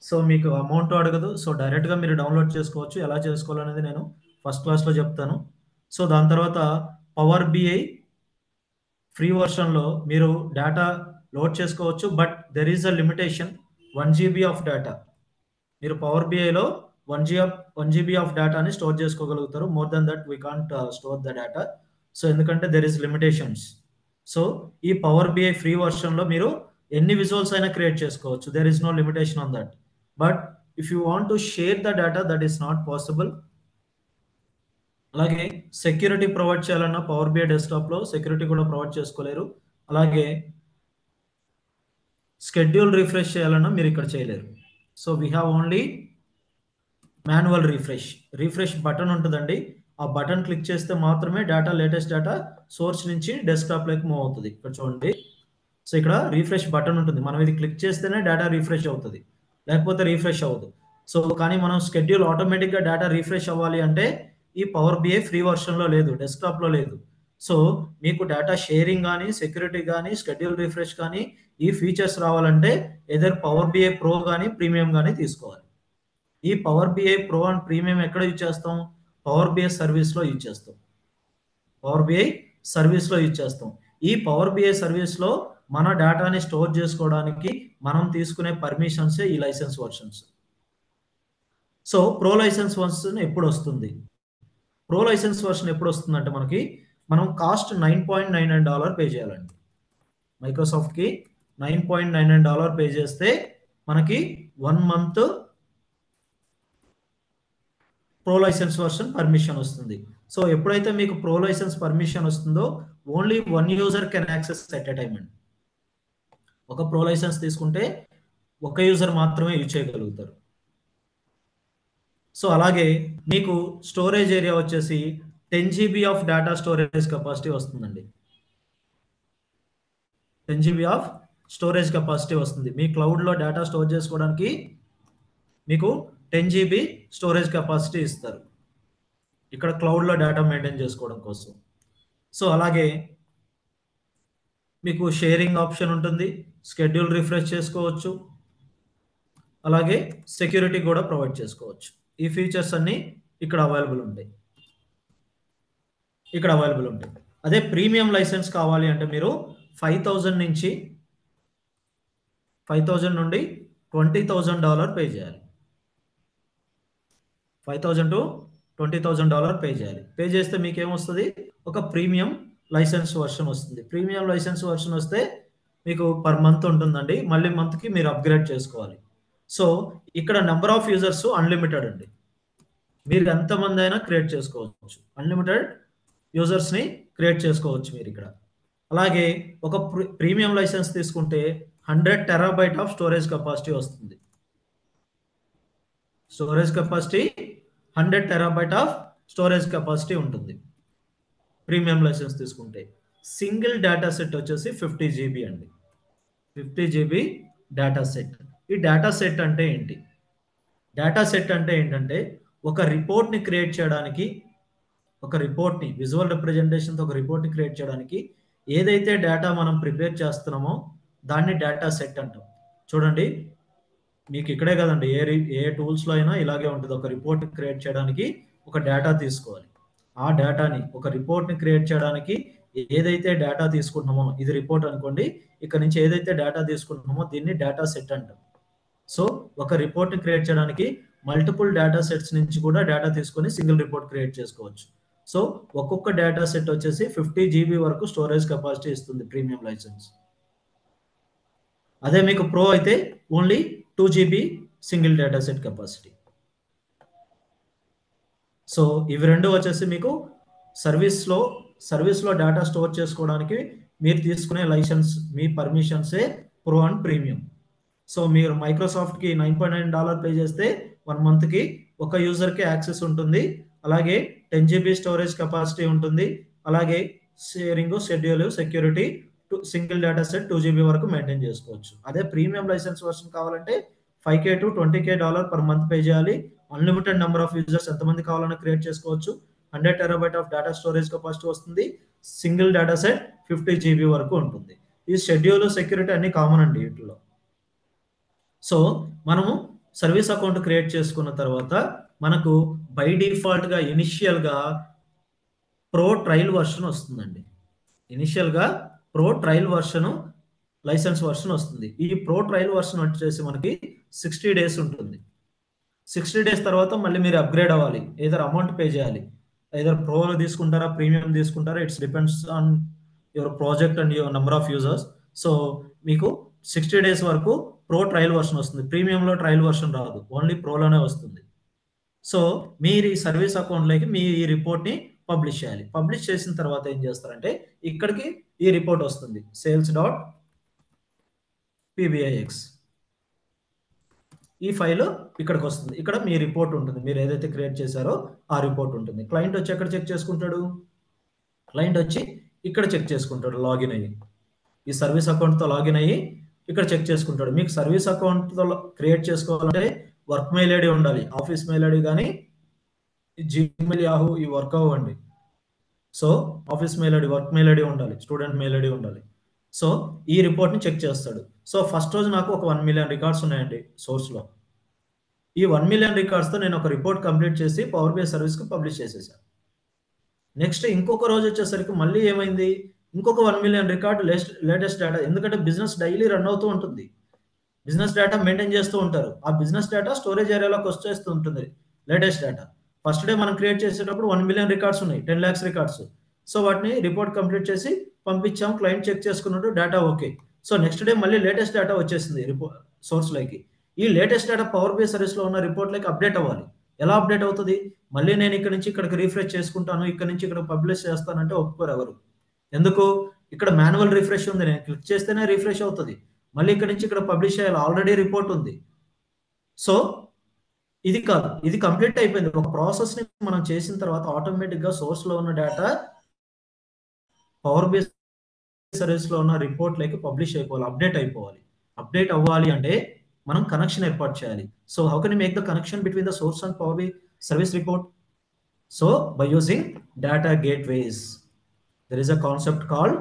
so మీకు amount అడగదు. సో డైరెక్ట్గా మీరు డౌన్లోడ్ చేసుకోవచ్చు. ఎలా చేసుకోవాలనేది నేను ఫస్ట్ క్లాస్లో చెప్తాను. సో దాని తర్వాత పవర్ బిఐ ఫ్రీ వర్షన్లో మీరు డేటా లోడ్ చేసుకోవచ్చు, but there is a limitation, 1 GB of data. మీరు పవర్ బిఐలో 1 GB ఆఫ్ డేటాని స్టోర్ చేసుకోగలుగుతారు. More than that we can't store the data. So ఎందుకంటే దెర్ ఈస్ లిమిటేషన్స్. సో ఈ పవర్ బిఐ ఫ్రీ వర్షన్లో మీరు ఎన్ని విజువల్స్ అయినా క్రియేట్ చేసుకోవచ్చు, there is no limitation on that. But if you want to share the data that is not possible. అలాగే security provide చేయాలన్నా power BI డెస్క్టాప్లో security కూడా provide చేసుకోలేరు. అలాగే షెడ్యూల్ రిఫ్రెష్ చేయాలన్నా మీరు ఇక్కడ చేయలేరు. So we have only manual refresh button ఉంటుందండి. ఆ బటన్ క్లిక్ చేస్తే మాత్రమే డేటా, లేటెస్ట్ డేటా సోర్స్ నుంచి డెస్క్టాప్లోకి మూవ్ అవుతుంది. ఇక్కడ చూడండి. సో ఇక్కడ రిఫ్రెష్ బటన్ ఉంటుంది. మనం ఇది క్లిక్ చేస్తేనే డేటా రిఫ్రెష్ అవుతుంది, లేకపోతే రిఫ్రెష్ అవ్వదు. సో కానీ మనం షెడ్యూల్ ఆటోమేటిక్గా డేటా రిఫ్రెష్ అవ్వాలి అంటే ఈ పవర్ బిఐ ఫ్రీ వర్షన్లో లేదు, డెస్క్టాప్లో లేదు. సో మీకు డేటా షేరింగ్ కానీ, సెక్యూరిటీ కానీ, షెడ్యూల్ రిఫ్రెష్ కానీ ఈ ఫీచర్స్ రావాలంటే ఎదర్ పవర్ బిఐ ప్రో కానీ ప్రీమియం కానీ తీసుకోవాలి. ఈ Power BI Pro and premium ఎక్కడ యూజ్ చేస్తాం? పవర్ బిఐ సర్వీస్లో యూజ్ చేస్తాం. ఈ పవర్ బిఐ సర్వీస్లో మన డేటాని స్టోర్ చేసుకోవడానికి మనం తీసుకునే పర్మిషన్సే ఈ license versions. So Pro license version ఎప్పుడు వస్తుంది? ప్రో లైసెన్స్ వర్షన్ ఎప్పుడు వస్తుందంటే మనం కాస్ట్ $9.99 పే చేయాలండి. మైక్రోసాఫ్ట్కి $9.99 పే చేస్తే మనకి 1 month pro license version permission వస్తుంది. సో ఎప్పుడైతే మీకు ప్రో లైసెన్స్ పర్మిషన్ వస్తుందో only 1 user can access at a time అండి. ఒక ప్రో లైసెన్స్ తీసుకుంటే ఒక యూజర్ మాత్రమే యూజ్ చేయగలుగుతారు. సో అలాగే మీకు స్టోరేజ్ ఏరియా వచ్చేసి 10 GB of data storage capacity వస్తుందండి. 10 GB ఆఫ్ స్టోరేజ్ కెపాసిటీ వస్తుంది. మీ క్లౌడ్లో డేటా స్టోర్ చేసుకోవడానికి మీకు 10 GB స్టోరేజ్ కెపాసిటీ ఇస్తారు ఇక్కడ క్లౌడ్లో డేటా మెయింటైన్ చేసుకోవడం కోసం. సో అలాగే మీకు షేరింగ్ ఆప్షన్ ఉంటుంది, షెడ్యూల్ రిఫ్రెష్ చేసుకోవచ్చు, అలాగే సెక్యూరిటీ కూడా ప్రొవైడ్ చేసుకోవచ్చు. ఈ ఫీచర్స్ అన్నీ ఇక్కడ అవైలబుల్ ఉంటాయి. అదే ప్రీమియం లైసెన్స్ కావాలి అంటే మీరు 5,000 నుండి $20,000 పే చేయాలి. $5,000 to $20,000 పే చేయాలి. పే చేస్తే మీకు ఏమొస్తుంది? ఒక ప్రీమియం లైసెన్స్ వర్షన్ వస్తుంది. ప్రీమియం లైసెన్స్ వర్షన్ వస్తే మీకు పర్ మంత్ ఉంటుందండి. మళ్ళీ మంత్కి మీరు అప్గ్రేడ్ చేసుకోవాలి. సో ఇక్కడ నెంబర్ ఆఫ్ యూజర్స్ అన్లిమిటెడ్ అండి. మీరు ఎంతమంది అయినా క్రియేట్ చేసుకోవచ్చు, అన్లిమిటెడ్ యూజర్స్ని క్రియేట్ చేసుకోవచ్చు మీరు ఇక్కడ. అలాగే ఒక ప్రీమియం లైసెన్స్ తీసుకుంటే 100 TB ఆఫ్ స్టోరేజ్ కెపాసిటీ వస్తుంది. 100 TB ఆఫ్ స్టోరేజ్ కెపాసిటీ ఉంటుంది ప్రీమియం లైసెన్స్ తీసుకుంటే. సింగిల్ డేటా సెట్ వచ్చేసి 50 GB అండి. 50 GB డేటా సెట్. ఈ డేటా సెట్ అంటే ఏంటి? డేటా సెట్ అంటే ఏంటంటే ఒక రిపోర్ట్ని క్రియేట్ చేయడానికి, విజువల్ రిప్రజెంటేషన్తో ఒక రిపోర్ట్ని క్రియేట్ చేయడానికి ఏదైతే డేటా మనం ప్రిపేర్ చేస్తున్నామో దాన్ని డేటా సెట్ అంటాం. చూడండి మీకు ఇక్కడే కదండి, ఏ టూల్స్లో అయినా ఇలాగే ఉంటుంది. ఒక రిపోర్ట్ క్రియేట్ చేయడానికి ఒక డేటా తీసుకోవాలి. ఆ డేటాని ఒక రిపోర్ట్ని క్రియేట్ చేయడానికి ఏదైతే డేటా తీసుకుంటున్నామో, ఇది రిపోర్ట్ అనుకోండి, ఇక్కడ నుంచి ఏదైతే డేటా తీసుకుంటున్నామో దీన్ని డేటా సెట్ అంటాం. సో ఒక రిపోర్ట్ని క్రియేట్ చేయడానికి మల్టిపుల్ డేటా సెట్స్ నుంచి కూడా డేటా తీసుకొని సింగిల్ రిపోర్ట్ క్రియేట్ చేసుకోవచ్చు. సో ఒక్కొక్క డేటా సెట్ వచ్చేసి 50 GB వరకు స్టోరేజ్ కెపాసిటీ ఇస్తుంది ప్రీమియం లైసెన్స్. అదే మీకు ప్రో అయితే only 2 GB single data set capacity. So ఇవి రెండు వచ్చేసి మీకు సర్వీస్లో డేటా స్టోర్ చేసుకోవడానికి మీరు తీసుకునే లైసెన్స్, మీ పర్మిషన్సే ప్రో అండ్ ప్రీమియం. సో మీరు మైక్రోసాఫ్ట్కి $9.99 పే చేస్తే 1 monthకి ఒక యూజర్కి యాక్సెస్ ఉంటుంది. అలాగే 10 GB స్టోరేజ్ కెపాసిటీ ఉంటుంది. అలాగే sharing, schedule, security, single data set 2 GB వరకు మెయింటైన్ చేసుకోవచ్చు. అదే ప్రీమియం లైసెన్స్ వర్షన్ కావాలంటే $5K to $20K per month pay చేయాలి. అన్లిమిటెడ్ నెంబర్ ఆఫ్ యూజర్స్ ఎంతమంది కావాలని క్రియేట్ చేసుకోవచ్చు. 100 TB of data storage capacity వస్తుంది. సింగిల్ డేటా సెట్ 50 GB వరకు ఉంటుంది. ఈ షెడ్యూల్, సెక్యూరిటీ అన్ని కామన్ అండి వీటిలో. సో మనము సర్వీస్ అకౌంట్ క్రియేట్ చేసుకున్న తర్వాత మనకు బై డిఫాల్ట్గా ఇనిషియల్గా ప్రో ట్రయల్ వర్షన్ వస్తుందండి. లైసెన్స్ వర్షన్ వస్తుంది. ఈ ప్రో ట్రయల్ వర్షన్ వచ్చేసి మనకి 60 days ఉంటుంది. 60 days తర్వాత మళ్ళీ మీరు అప్గ్రేడ్ అవ్వాలి, ఏదర్ అమౌంట్ పే చేయాలి. ఏదర్ ప్రో తీసుకుంటారా, ప్రీమియం తీసుకుంటారా, it's depends on your project and your number of users. So మీకు 60 days వరకు ప్రో ట్రయల్ వర్షన్ వస్తుంది. ప్రీమియంలో ట్రయల్ వర్షన్ రాదు, ఓన్లీ ప్రోలోనే వస్తుంది. సో మీరు ఈ సర్వీస్ అకౌంట్లోకి మీ ఈ రిపోర్ట్ని పబ్లిష్ చేయాలి. పబ్లిష్ చేసిన తర్వాత ఏం చేస్తారంటే ఇక్కడికి ఈ రిపోర్ట్ వస్తుంది, sales.pbix. ఈ ఫైల్ ఇక్కడికి వస్తుంది. ఇక్కడ మీ రిపోర్ట్ ఉంటుంది. మీరు ఏదైతే క్రియేట్ చేశారో ఆ రిపోర్ట్ ఉంటుంది. క్లయింట్ వచ్చి ఎక్కడ చెక్ చేసుకుంటాడు? క్లయింట్ వచ్చి ఇక్కడ చెక్ చేసుకుంటాడు లాగిన్ అయ్యి. ఈ సర్వీస్ అకౌంట్తో లాగిన్ అయ్యి ఇక్కడ చెక్ చేసుకుంటాడు. మీకు సర్వీస్ అకౌంట్తో క్రియేట్ చేసుకోవాలంటే వర్క్ మెయిల్ ఐడి ఉండాలి. ఆఫీస్ మెయిల్ ఐడి కానీ జీమెయిల్ యాహూ ఈ వర్క్ అవ్వండి. So office mail ID, work mail ID ఉండాలి, స్టూడెంట్ మెయిల్ ఐడి ఉండాలి. సో ఈ రిపోర్ట్ని చెక్ చేస్తాడు. సో ఫస్ట్ రోజు నాకు ఒక 1 మిలియన్ రికార్డ్స్ ఉన్నాయండి సోర్స్లో. ఈ 1 మిలియన్ రికార్డ్స్తో నేను ఒక రిపోర్ట్ కంప్లీట్ చేసి పవర్ బిఐ సర్వీస్కి పబ్లిష్ చేసేసాను. నెక్స్ట్ ఇంకొక రోజు వచ్చేసరికి మళ్ళీ ఏమైంది? ఇంకొక 1 మిలియన్ రికార్డ్ లేటెస్ట్ డేటా. ఎందుకంటే బిజినెస్ డైలీ రన్ అవుతూ ఉంటుంది. బిజినెస్ డేటా మెయింటైన్ చేస్తూ ఉంటారు. ఆ బిజినెస్ డేటా స్టోరేజ్ ఏరియాలోకి వచ్చేస్తూ ఉంటుంది. లేటెస్ట్ డేటా ఫస్ట్ డే మనం క్రియేట్ చేసేటప్పుడు 1 మిలియన్ రికార్డ్స్ ఉన్నాయి, 10 lakhs రికార్డ్స్. సో వాటిని రిపోర్ట్ కంప్లీట్ చేసి పంపించాం. క్లయింట్ చెక్ చేసుకున్నాడు, data okay. So next day మళ్ళీ లేటెస్ట్ డేటా వచ్చేసింది సోర్స్లోకి. ఈ లేటెస్ట్ డేటా పవర్ బిఐ సర్వీస్లో ఉన్న రిపోర్ట్లోకి అప్డేట్ అవ్వాలి. ఎలా అప్డేట్ అవుతుంది? మళ్ళీ నేను ఇక్కడ నుంచి ఇక్కడికి రిఫ్రెష్ చేసుకుంటాను, ఇక్కడ నుంచి ఇక్కడ పబ్లిష్ చేస్తానంటే ఒప్పుకోరు ఎవరు. ఎందుకు? ఇక్కడ మాన్యువల్ రిఫ్రెష్ ఉంది. నేను క్లిక్ చేస్తేనే రిఫ్రెష్ అవుతుంది. మళ్ళీ ఇక్కడ నుంచి ఇక్కడ పబ్లిష్ చేయాలి, ఆల్రెడీ రిపోర్ట్ ఉంది. సో ఇది కాదు, ఇది కంప్లీట్ అయిపోయింది. ఒక ప్రాసెస్ని మనం చేసిన తర్వాత ఆటోమేటిక్గా సోర్స్లో ఉన్న డేటా పవర్ బిఐ సర్వీస్లో ఉన్న రిపోర్ట్లోకి పబ్లిష్ అయిపోవాలి, అప్డేట్ అయిపోవాలి. అప్డేట్ అవ్వాలి అంటే మనం కనెక్షన్ ఏర్పాటు చేయాలి. So how can you make the connection between the source and power BI service report? So by using data gateways. There is a concept called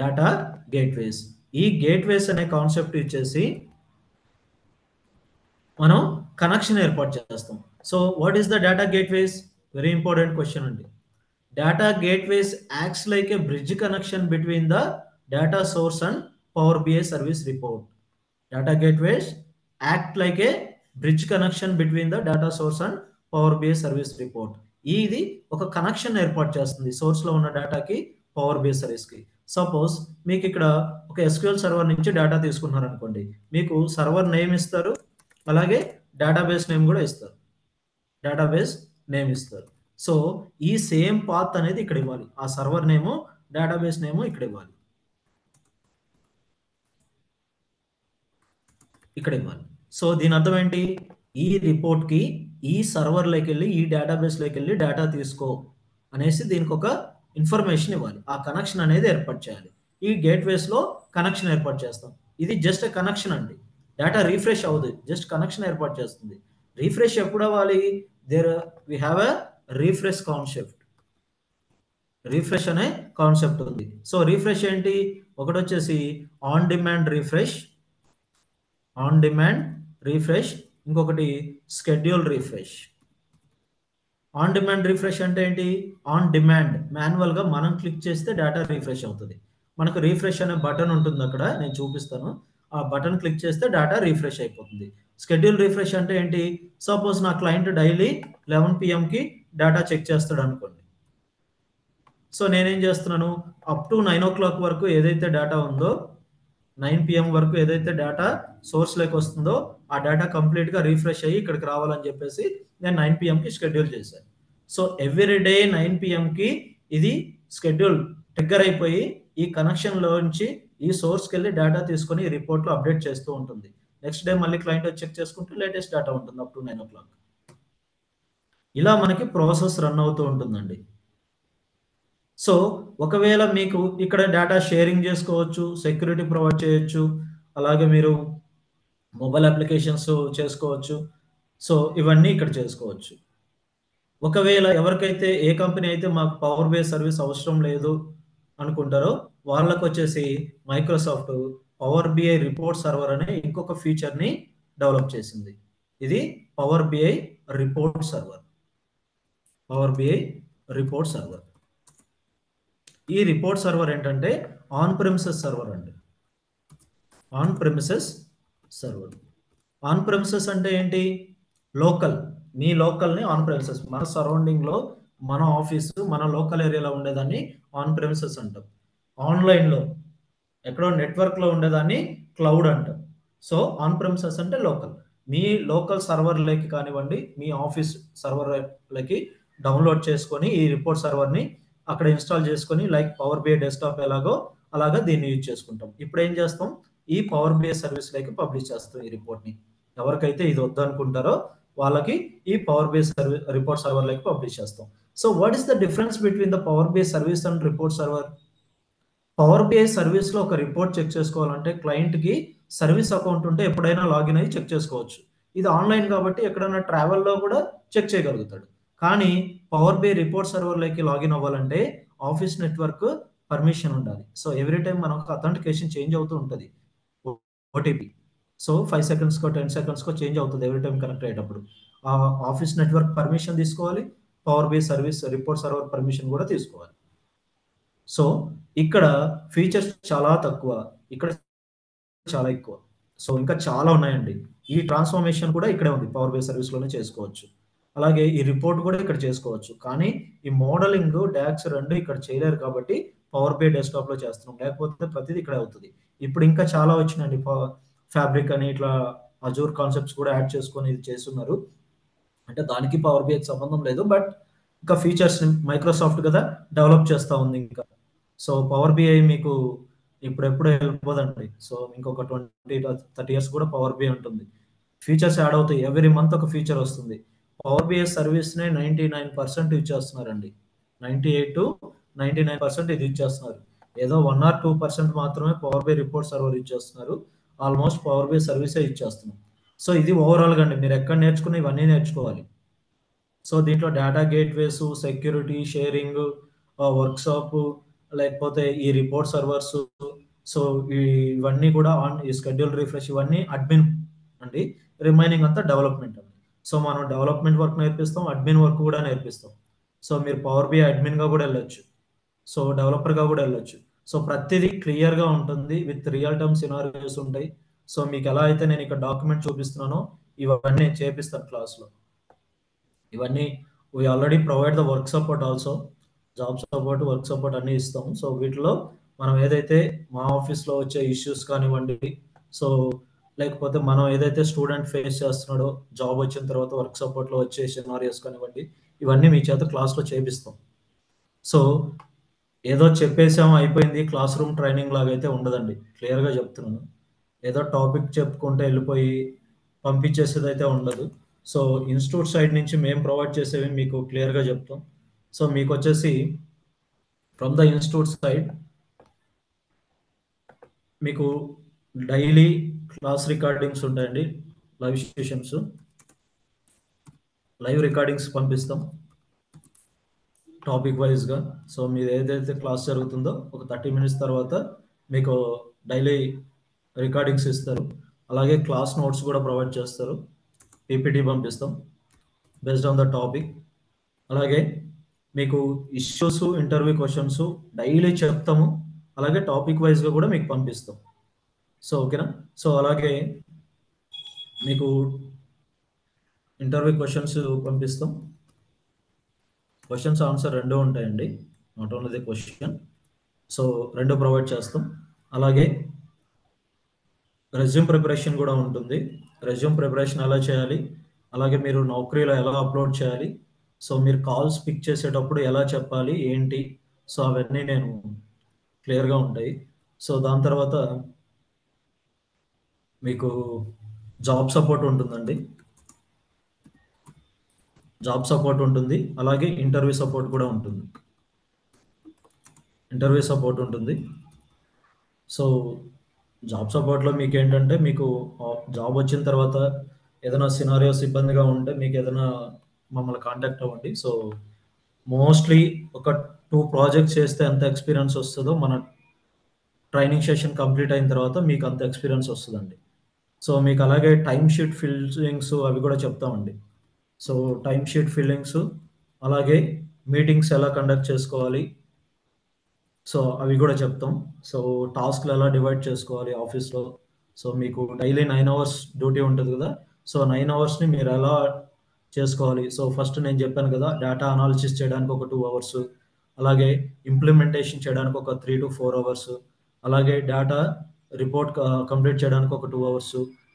data gateways. ఈ gateways అనే concept ఇచ్చేసి మనం connection ఏర్పాటు చేస్తాం. So what is the data gateways? Very important question అండి. Data gateways acts like a bridge connection between the data source and Power BI service report. Data gateways act like a bridge connection between the data source and Power BI service report. ఇది ఒక connection ఏర్పాటు చేస్తుంది సోర్స్లో ఉన్న డేటాకి power BI సర్వీస్కి. Suppose మీకు ఇక్కడ ఒక SQL server నుంచి డేటా తీసుకున్నారు అనుకోండి. మీకు సర్వర్ నేమ్ ఇస్తారు, అలాగే డేటాబేస్ నేమ్ కూడా ఇస్తారు. డేటాబేస్ నేమ్ ఇస్తారు. సో ఈ సేమ్ పాత్ అనేది ఇక్కడ ఇవ్వాలి. ఆ సర్వర్ నేమో డేటాబేస్ నేమో ఇక్కడ ఇవ్వాలి, ఇక్కడ ఇవ్వాలి. సో దీని అర్థం ఏంటి? ఈ రిపోర్ట్కి ఈ సర్వర్లోకి వెళ్ళి ఈ డేటాబేస్లోకి వెళ్ళి డేటా తీసుకో అనేసి దీనికి ఒక ఇన్ఫర్మేషన్ ఇవ్వాలి. ఆ కనెక్షన్ అనేది ఏర్పాటు చేయాలి. ఈ గేట్వేస్లో కనెక్షన్ ఏర్పాటు చేస్తాం. ఇది జస్ట్ కనెక్షన్ అండి. డేటా రీఫ్రెష్ అవ్వదు, జస్ట్ కనెక్షన్ ఏర్పాటు చేస్తుంది. రీఫ్రెష్ ఎప్పుడు అవ్వాలి? we have a refresh concept. Refresh అనే కాన్సెప్ట్ ఉంది. సో రిఫ్రెష్ ఏంటి? ఒకటి వచ్చేసి on demand refresh, on demand refresh, ఇంకొకటి schedule refresh. On demand refresh అంటే ఏంటి? ఆన్ డిమాండ్ మాన్యువల్గా మనం క్లిక్ చేస్తే డేటా రిఫ్రెష్ అవుతుంది. మనకు రిఫ్రెష్ అనే బటన్ ఉంటుంది అక్కడ, నేను చూపిస్తాను. ఆ బటన్ క్లిక్ చేస్తే డేటా రిఫ్రెష్ అయిపోతుంది. షెడ్యూల్ రిఫ్రెష్ అంటే ఏంటి? సపోజ్ నా client daily 11 PM data check చేస్తాడు అనుకోండి. సో నేనేం చేస్తున్నాను, అప్ టు 9 o'clock వరకు ఏదైతే డేటా ఉందో, 9 PM వరకు ఏదైతే డేటా సోర్స్లోకి వస్తుందో ఆ డేటా కంప్లీట్గా రిఫ్రెష్ అయ్యి ఇక్కడికి రావాలని చెప్పేసి నేను 9 PM షెడ్యూల్ చేశాను. సో ఎవ్రీ డే 9 PM ఇది షెడ్యూల్ ట్రిగ్గర్ అయిపోయి ఈ కనెక్షన్లోంచి ఈ సోర్స్కి వెళ్ళి డేటా తీసుకొని ఈ రిపోర్ట్లో అప్డేట్ చేస్తూ ఉంటుంది. నెక్స్ట్ డే మళ్ళీ క్లయింట్ చెక్ చేసుకుంటే లేటెస్ట్ డేటా ఉంటుంది అప్ టు 9 o'clock. ఇలా మనకి ప్రాసెస్ రన్ అవుతూ ఉంటుందండి. సో ఒకవేళ మీకు ఇక్కడ డేటా షేరింగ్ చేసుకోవచ్చు, సెక్యూరిటీ ప్రొవైడ్ చేయొచ్చు, అలాగే మీరు మొబైల్ అప్లికేషన్స్ చేసుకోవచ్చు. సో ఇవన్నీ ఇక్కడ చేసుకోవచ్చు. ఒకవేళ ఎవరికైతే ఏ కంపెనీ అయితే మాకు పవర్ బిఐ సర్వీస్ అవసరం లేదు అనుకుంటారో వాళ్ళకు వచ్చేసి Microsoft Power BI report server అనే ఇంకొక ఫీచర్ని డెవలప్ చేసింది. ఇది Power BI report server. Power BI report server. ఈ రిపోర్ట్ సర్వర్ ఏంటంటే ఆన్ ప్రెమిసెస్ సర్వర్ అండి. On premises server. On premises అంటే ఏంటి? లోకల్, మీ లోకల్ని ఆన్ ప్రెమిసెస్, మన సరౌండింగ్లో మన ఆఫీసు మన లోకల్ ఏరియాలో ఉండేదాన్ని ఆన్ ప్రెమిసెస్ అంటాం. ఆన్లైన్లో ఎక్కడో నెట్వర్క్లో ఉండేదాన్ని క్లౌడ్ అంటాం. సో ఆన్ ప్రెమిసెస్ అంటే లోకల్. మీ లోకల్ సర్వర్లోకి కానివ్వండి, మీ ఆఫీస్ సర్వర్లకి డౌన్లోడ్ చేసుకొని ఈ రిపోర్ట్ సర్వర్ని అక్కడ ఇన్స్టాల్ చేసుకొని, లైక్ పవర్ బిఐ డెస్క్టాప్ ఎలాగో అలాగా దీన్ని యూజ్ చేసుకుంటాం. ఇప్పుడు ఏం చేస్తాం, ఈ పవర్ బిఐ సర్వీస్లోకి పబ్లిష్ చేస్తాం ఈ రిపోర్ట్ని. ఎవరికైతే ఇది వద్దనుకుంటారో వాళ్ళకి ఈ పవర్ బేస్ రిపోర్ట్ సర్వర్లోకి పబ్లిష్ చేస్తాం. So what is the difference between the power base service and report server? Power base సర్వీస్లో ఒక రిపోర్ట్ చెక్ చేసుకోవాలంటే క్లయింట్కి సర్వీస్ అకౌంట్ ఉంటే ఎప్పుడైనా లాగిన్ అయ్యి చెక్ చేసుకోవచ్చు. ఇది ఆన్లైన్ కాబట్టి ఎక్కడైనా ట్రావెల్లో కూడా చెక్ చేయగలుగుతాడు. కానీ పవర్ బే రిపోర్ట్ సర్వర్లోకి లాగిన్ అవ్వాలంటే ఆఫీస్ నెట్వర్క్ పర్మిషన్ ఉండాలి. సో ఎవ్రీ టైం మనకు అథెంటికేషన్ చేంజ్ అవుతూ ఉంటుంది, ఓటీపీ. సో 5 సెకండ్స్కో 10 సెకండ్స్కో చేంజ్ అవుతుంది ఎవ్రీ టైం కనెక్ట్ అయ్యేటప్పుడు. ఆ ఆఫీస్ నెట్వర్క్ పర్మిషన్ తీసుకోవాలి, పవర్ బే సర్వీస్ రిపోర్ట్ సర్వర్ పర్మిషన్ కూడా తీసుకోవాలి. సో ఇక్కడ ఫీచర్స్ చాలా తక్కువ, ఇక్కడ చాలా ఎక్కువ. సో ఇంకా చాలా ఉన్నాయండి. ఈ ట్రాన్స్ఫర్మేషన్ కూడా ఇక్కడే ఉంది, పవర్ బే సర్వీస్లోనే చేసుకోవచ్చు. అలాగే ఈ రిపోర్ట్ కూడా ఇక్కడ చేసుకోవచ్చు. కానీ ఈ మోడలింగ్ డాక్స్ 2 ఇక్కడ చేయలేరు కాబట్టి పవర్ బే డెస్క్టాప్లో చేస్తున్నాం, లేకపోతే ప్రతిదీ ఇక్కడే అవుతుంది. ఇప్పుడు ఇంకా చాలా వచ్చినాయండి, ఫ్యాబ్రిక్ అని ఇట్లా అజూర్ కాన్సెప్ట్స్ కూడా యాడ్ చేసుకొని ఇది చేస్తున్నారు. అంటే దానికి పవర్ బిఐకి సంబంధం లేదు, బట్ ఇంకా ఫీచర్స్ మైక్రోసాఫ్ట్ కదా డెవలప్ చేస్తూ ఉంది ఇంకా. సో పవర్ బిఐ మీకు ఇప్పుడెప్పుడు వెళ్ళిపోదండి. సో ఇంకొక 20-30 ఇయర్స్ కూడా పవర్ బిఐ ఉంటుంది. ఫీచర్స్ యాడ్ అవుతాయి, ఎవ్రీ మంత్ ఒక ఫీచర్ వస్తుంది. పవర్ బిఐ సర్వీస్నే 99% యూజ్ చేస్తున్నారండి. 98 to 99% ఇది యూజ్ చేస్తున్నారు. ఏదో 1 or 2% మాత్రమే Power BI report server use చేస్తున్నారు. ఆల్మోస్ట్ పవర్ బిఐ సర్వీసే యూజ్ చేస్తున్నాం. సో ఇది ఓవరాల్గా అండి, మీరు ఎక్కడ నేర్చుకున్న ఇవన్నీ నేర్చుకోవాలి. సో దీంట్లో data gateways, security, sharing, workshop, లేకపోతే ఈ రిపోర్ట్ సర్వర్స్, సో ఇవన్నీ కూడా ఈ షెడ్యూల్ రిఫ్రెష్, ఇవన్నీ అడ్మిన్ అండి. రిమైనింగ్ అంతా డెవలప్మెంట్ అండి. సో మనం డెవలప్మెంట్ వర్క్ నేర్పిస్తాం, అడ్మిన్ వర్క్ కూడా నేర్పిస్తాం. సో మీరు పవర్ బిఐ అడ్మిన్గా కూడా వెళ్ళొచ్చు, సో డెవలపర్గా కూడా వెళ్ళొచ్చు. సో ప్రతిదీ క్లియర్గా ఉంటుంది, విత్ రియల్ టైమ్ సినారియోస్ ఉంటాయి. సో మీకు ఎలా అయితే నేను ఇక్కడ డాక్యుమెంట్ చూపిస్తున్నానో ఇవన్నీ చేపిస్తాను క్లాస్లో. ఇవన్నీ we already provide the work support also, job support, work support అన్నీ ఇస్తాము. సో వీటిలో మనం ఏదైతే మా ఆఫీస్లో వచ్చే ఇష్యూస్ కానివ్వండి, సో లేకపోతే మనం ఏదైతే స్టూడెంట్ ఫేస్ చేస్తున్నాడో జాబ్ వచ్చిన తర్వాత వర్క్ సపోర్ట్లో వచ్చే సినారియోస్ కానివ్వండి, ఇవన్నీ మీ చేత క్లాస్లో చేపిస్తాం. సో ఏదో చెప్పేసాం అయిపోయింది క్లాస్ రూమ్ ట్రైనింగ్ లాగా అయితే ఉండదండి, క్లియర్గా చెప్తున్నాను. ఏదో టాపిక్ చెప్పుకుంటే వెళ్ళిపోయి పంపించేసేది అయితే ఉండదు. సో ఇన్స్టిట్యూట్ సైడ్ నుంచి మేము ప్రొవైడ్ చేసేవి మీకు క్లియర్గా చెప్తాం. సో మీకు వచ్చేసి ఫ్రమ్ ద ఇన్స్టిట్యూట్ సైడ్ మీకు డైలీ క్లాస్ రికార్డింగ్స్ ఉంటాయండి, లైవ్ సెషన్స్, లైవ్ రికార్డింగ్స్ పంపిస్తాం టాపిక్ వైజ్గా. సో మీరు ఏదైతే క్లాస్ జరుగుతుందో ఒక 30 minutes తర్వాత మీకు డైలీ రికార్డింగ్స్ ఇస్తారు. అలాగే క్లాస్ నోట్స్ కూడా ప్రొవైడ్ చేస్తారు, పీపీటీ పంపిస్తాం బేస్డ్ ఆన్ ద టాపిక్. అలాగే మీకు ఇష్యూస్, ఇంటర్వ్యూ క్వశ్చన్స్ డైలీ చెప్తాము, అలాగే టాపిక్ వైజ్గా కూడా మీకు పంపిస్తాం. సో ఓకేనా. సో అలాగే మీకు ఇంటర్వ్యూ క్వశ్చన్స్ పంపిస్తాం, క్వశ్చన్స్ ఆన్సర్ 2 ఉంటాయండి, not only the question. So 2 provide చేస్తాం. అలాగే రెజ్యూమ్ ప్రిపరేషన్ కూడా ఉంటుంది, రెజ్యూమ్ ప్రిపరేషన్ ఎలా చేయాలి, అలాగే మీరు నౌకరీలో ఎలా అప్లోడ్ చేయాలి, సో మీరు కాల్స్ పిక్ చేసేటప్పుడు ఎలా చెప్పాలి ఏంటి, సో అవన్నీ నేను క్లియర్గా ఉంటాయి. సో దాని తర్వాత మీకు జాబ్ సపోర్ట్ ఉంటుందండి, జాబ్ సపోర్ట్ ఉంటుంది, అలాగే ఇంటర్వ్యూ సపోర్ట్ కూడా ఉంటుంది, ఇంటర్వ్యూ సపోర్ట్ ఉంటుంది. సో జాబ్ సపోర్ట్లో మీకు ఏంటంటే మీకు జాబ్ వచ్చిన తర్వాత ఏదైనా సినారియోస్ ఇబ్బందిగా ఉంటే మీకు ఏదైనా మమ్మల్ని కాంటాక్ట్ అవ్వండి. సో మోస్ట్లీ ఒక 2 ప్రాజెక్ట్స్ చేస్తే ఎంత ఎక్స్పీరియన్స్ వస్తుందో మన ట్రైనింగ్ సెషన్ కంప్లీట్ అయిన తర్వాత మీకు అంత ఎక్స్పీరియన్స్ వస్తుందండి. సో మీకు అలాగే టైమ్ షీట్ ఫిల్లింగ్స్ అవి కూడా చెప్తామండి. సో టైమ్ షీట్ ఫిల్లింగ్స్, అలాగే మీటింగ్స్ ఎలా కండక్ట్ చేసుకోవాలి, సో అవి కూడా చెప్తాం. సో టాస్క్లు ఎలా డివైడ్ చేసుకోవాలి ఆఫీస్లో. సో మీకు డైలీ 9 hours డ్యూటీ ఉంటుంది కదా, సో 9 hoursని మీరు ఎలా చేసుకోవాలి. సో ఫస్ట్ నేను చెప్పాను కదా, డేటా అనాలిసిస్ చేయడానికి ఒక 2 hours, అలాగే ఇంప్లిమెంటేషన్ చేయడానికి ఒక 3 to 4 hours, అలాగే డేటా రిపోర్ట్ కంప్లీట్ చేయడానికి ఒక 2 hours,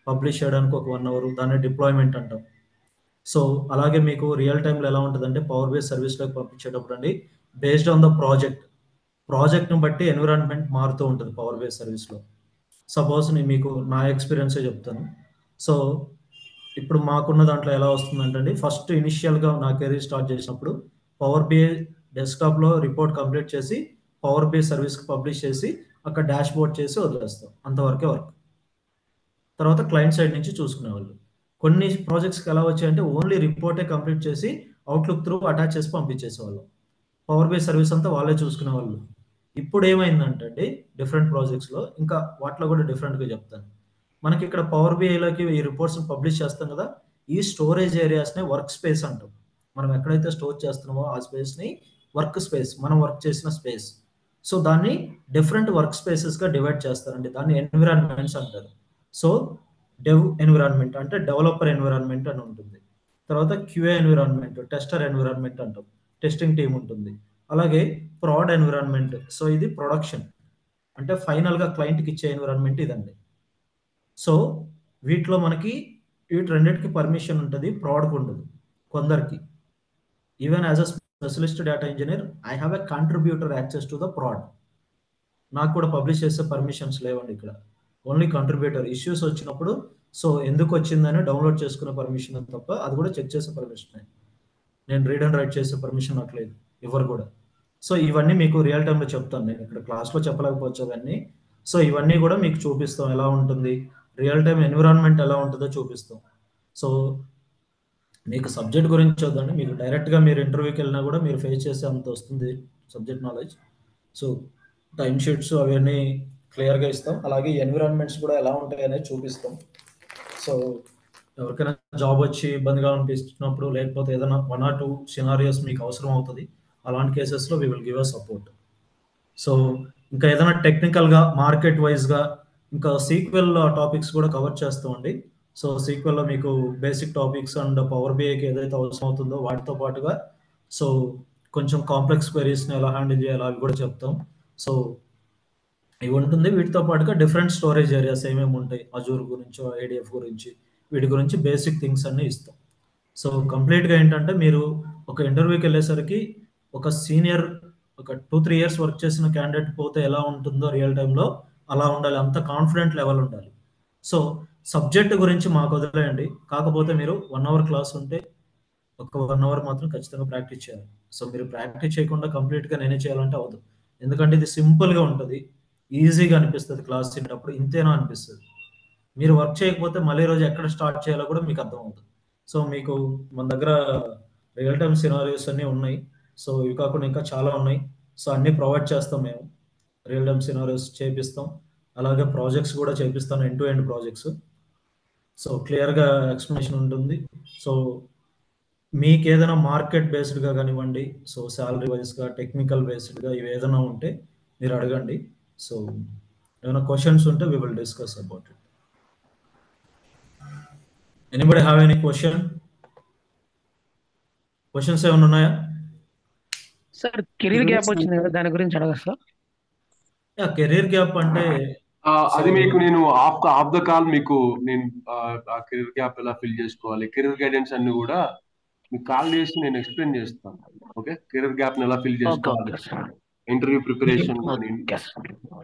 పబ్లిష్ చేయడానికి ఒక 1 hour, దాన్ని డిప్లాయ్మెంట్ అంటాం. సో అలాగే మీకు రియల్ టైంలో ఎలా ఉంటుందంటే పవర్ బేస్ సర్వీస్లోకి పంపించేటప్పుడు అండి, బేస్డ్ ఆన్ ద ప్రాజెక్ట్ను బట్టి ఎన్విరాన్మెంట్ మారుతూ ఉంటుంది పవర్ బేస్ సర్వీస్లో. సపోజ్ నేను మీకు నా ఎక్స్పీరియన్సే చెప్తాను. సో ఇప్పుడు మాకున్న దాంట్లో ఎలా వస్తుందంటే ఫస్ట్ ఇనిషియల్గా నా కెరీర్ స్టార్ట్ చేసినప్పుడు పవర్ బిఐ డెస్క్టాప్లో రిపోర్ట్ కంప్లీట్ చేసి పవర్ బిఐ సర్వీస్కి పబ్లిష్ చేసి అక్కడ డాష్ బోర్డ్ చేసి వదిలేస్తాం, అంతవరకే వర్క్. తర్వాత క్లయింట్ సైడ్ నుంచి చూసుకునేవాళ్ళు. కొన్ని ప్రాజెక్ట్స్కి ఎలా వచ్చాయంటే ఓన్లీ రిపోర్టే కంప్లీట్ చేసి అవుట్లుక్ త్రూ అటాచ్ చేసి పంపించేసేవాళ్ళు. పవర్ బిఐ సర్వీస్ అంతా వాళ్ళే చూసుకునేవాళ్ళు. ఇప్పుడు ఏమైందంటే డిఫరెంట్ ప్రాజెక్ట్స్లో ఇంకా వాటిలో కూడా డిఫరెంట్గా చెప్తాను. మనకి ఇక్కడ పవర్ బిఐలోకి ఈ రిపోర్ట్స్ పబ్లిష్ చేస్తాం కదా, ఈ స్టోరేజ్ ఏరియాస్ని వర్క్ స్పేస్ అంటాం. మనం ఎక్కడైతే స్టోర్ చేస్తున్నామో ఆ స్పేస్ని వర్క్ స్పేస్, మనం వర్క్ చేసిన స్పేస్. సో దాన్ని డిఫరెంట్ వర్క్ స్పేసెస్గా డివైడ్ చేస్తారండి, దాన్ని ఎన్విరాన్మెంట్స్ అంటారు. సో డెవ్ ఎన్విరాన్మెంట్ అంటే డెవలపర్ ఎన్విరాన్మెంట్ అని ఉంటుంది. తర్వాత క్యూఏ ఎన్విరాన్మెంట్, టెస్టర్ ఎన్విరాన్మెంట్ అంటాం, టెస్టింగ్ టీమ్ ఉంటుంది. అలాగే ప్రాడ్ ఎన్విరాన్మెంట్, సో ఇది ప్రొడక్షన్ అంటే ఫైనల్గా క్లయింట్కి ఇచ్చే ఎన్విరాన్మెంట్ ఇదండి. సో వీటిలో మనకి వీటి రెండింటికి పర్మిషన్ ఉంటుంది, ప్రాడ్కి ఉండదు కొందరికి. Even as a specialist data engineer I have a contributor access to the proud. నాకు కూడా పబ్లిష్ చేసే పర్మిషన్స్ లేవండి ఇక్కడ, ఓన్లీ కంట్రిబ్యూటర్. ఇష్యూస్ వచ్చినప్పుడు సో ఎందుకు వచ్చిందని డౌన్లోడ్ చేసుకునే పర్మిషన్ తప్ప, అది కూడా చెక్ చేసే పర్మిషన్. నేను రీడ్ అండ్ రైట్ చేసే పర్మిషన్ నాకు లేదు, ఎవరు కూడా. సో ఇవన్నీ మీకు రియల్ టైంలో చెప్తాను, నేను ఇక్కడ క్లాస్లో చెప్పలేకపోవచ్చు అవన్నీ. సో ఇవన్నీ కూడా మీకు చూపిస్తాం ఎలా ఉంటుంది, రియల్ టైం ఎన్విరాన్మెంట్ ఎలా ఉంటుందో చూపిస్తాం. సో మీకు సబ్జెక్ట్ గురించి వద్దండి, మీకు డైరెక్ట్గా మీరు ఇంటర్వ్యూకి వెళ్ళినా కూడా మీరు ఫేస్ చేసే అంత వస్తుంది subject knowledge. So time sheets అవన్నీ క్లియర్గా ఇస్తాం, అలాగే ఎన్విరాన్మెంట్స్ కూడా ఎలా ఉంటాయి అనేది చూపిస్తాం. సో ఎవరికైనా జాబ్ వచ్చి ఇబ్బందిగా అనిపిస్తున్నప్పుడు, లేకపోతే ఏదైనా 1 or 2 సినారియోస్ మీకు అవసరం అవుతుంది, అలాంటి కేసెస్లో we will give a support. So ఇంకా ఏదైనా టెక్నికల్గా మార్కెట్ వైజ్గా ఇంకా సీక్వెల్ టాపిక్స్ కూడా కవర్ చేస్తామండి. సో సీక్వెల్లో మీకు బేసిక్ టాపిక్స్ అండ్ పవర్ బిఐకి ఏదైతే అవసరం అవుతుందో వాటితో పాటుగా సో కొంచెం కాంప్లెక్స్ క్వెరీస్ని ఎలా హ్యాండిల్ చేయాలో అవి కూడా చెప్తాం. సో ఇవి ఉంటుంది. వీటితో పాటుగా డిఫరెంట్ స్టోరేజ్ ఏరియాస్ ఏమేమి ఉంటాయి, అజూర్ గురించో ఏడిఎఫ్ గురించి, వీటి గురించి బేసిక్ థింగ్స్ అన్నీ ఇస్తాం. సో కంప్లీట్గా ఏంటంటే మీరు ఒక ఇంటర్వ్యూకి వెళ్ళేసరికి ఒక సీనియర్ ఒక 2-3 years వర్క్ చేసిన క్యాండిడేట్ పోతే ఎలా ఉంటుందో రియల్ టైంలో అలా ఉండాలి, అంత కాన్ఫిడెంట్ లెవెల్ ఉండాలి. సో సబ్జెక్ట్ గురించి మాకు వదిలేయండి, కాకపోతే మీరు 1 hour క్లాస్ ఉంటే ఒక 1 hour మాత్రం ఖచ్చితంగా ప్రాక్టీస్ చేయాలి. సో మీరు ప్రాక్టీస్ చేయకుండా కంప్లీట్గా నేనే చేయాలంటే అవ్వదు, ఎందుకంటే ఇది సింపుల్గా ఉంటుంది, ఈజీగా అనిపిస్తుంది. క్లాస్ తినేటప్పుడు ఇంతేనా అనిపిస్తుంది. మీరు వర్క్ చేయకపోతే మళ్ళీ రోజు ఎక్కడ స్టార్ట్ చేయాలో కూడా మీకు అర్థం అవుతుంది. సో మీకు మన దగ్గర రియల్ టైమ్ సినారియోస్ అన్నీ ఉన్నాయి. సో ఇవి కాకుండా ఇంకా చాలా ఉన్నాయి. సో అన్నీ ప్రొవైడ్ చేస్తాం మేము, రియల్ టైమ్ సినారియోస్ చేపిస్తాం, అలాగే ప్రాజెక్ట్స్ కూడా చేపిస్తాను, end to end projects. So క్లియర్గా ఎక్స్ప్లెనేషన్ ఉంటుంది. సో మీకు ఏదైనా మార్కెట్ బేస్డ్గా కానివ్వండి, సో శాలరీ వైజ్గా, టెక్నికల్ బేస్డ్గా ఇవి ఏదైనా ఉంటే మీరు అడగండి. సో ఏమైనా క్వశ్చన్స్ ఉంటే we will discuss about it. Anybody have any questions ఏమైనా ఉన్నాయా? సార్ కెరీర్ గ్యాప్ వచ్చింది కదా, దాని గురించి అడగచ్చు సార్. కెరీర్ గ్యాప్ అంటే అది మీకు నేను ఆఫ్ ద కాల్ మీకు నేను ఆ కెరీర్ గ్యాప్ ఎలా ఫిల్ చేసుకోవాలి, కెరీర్ గైడెన్స్ అన్ని కూడా మీకు కాల్ చేసి నేను ఎక్స్ప్లెయిన్ చేస్తాను. ఓకే, కెరీర్ గ్యాప్ ఎలా ఫిల్ చేసుకోవాలి, ఇంటర్వ్యూ ప్రిపరేషన్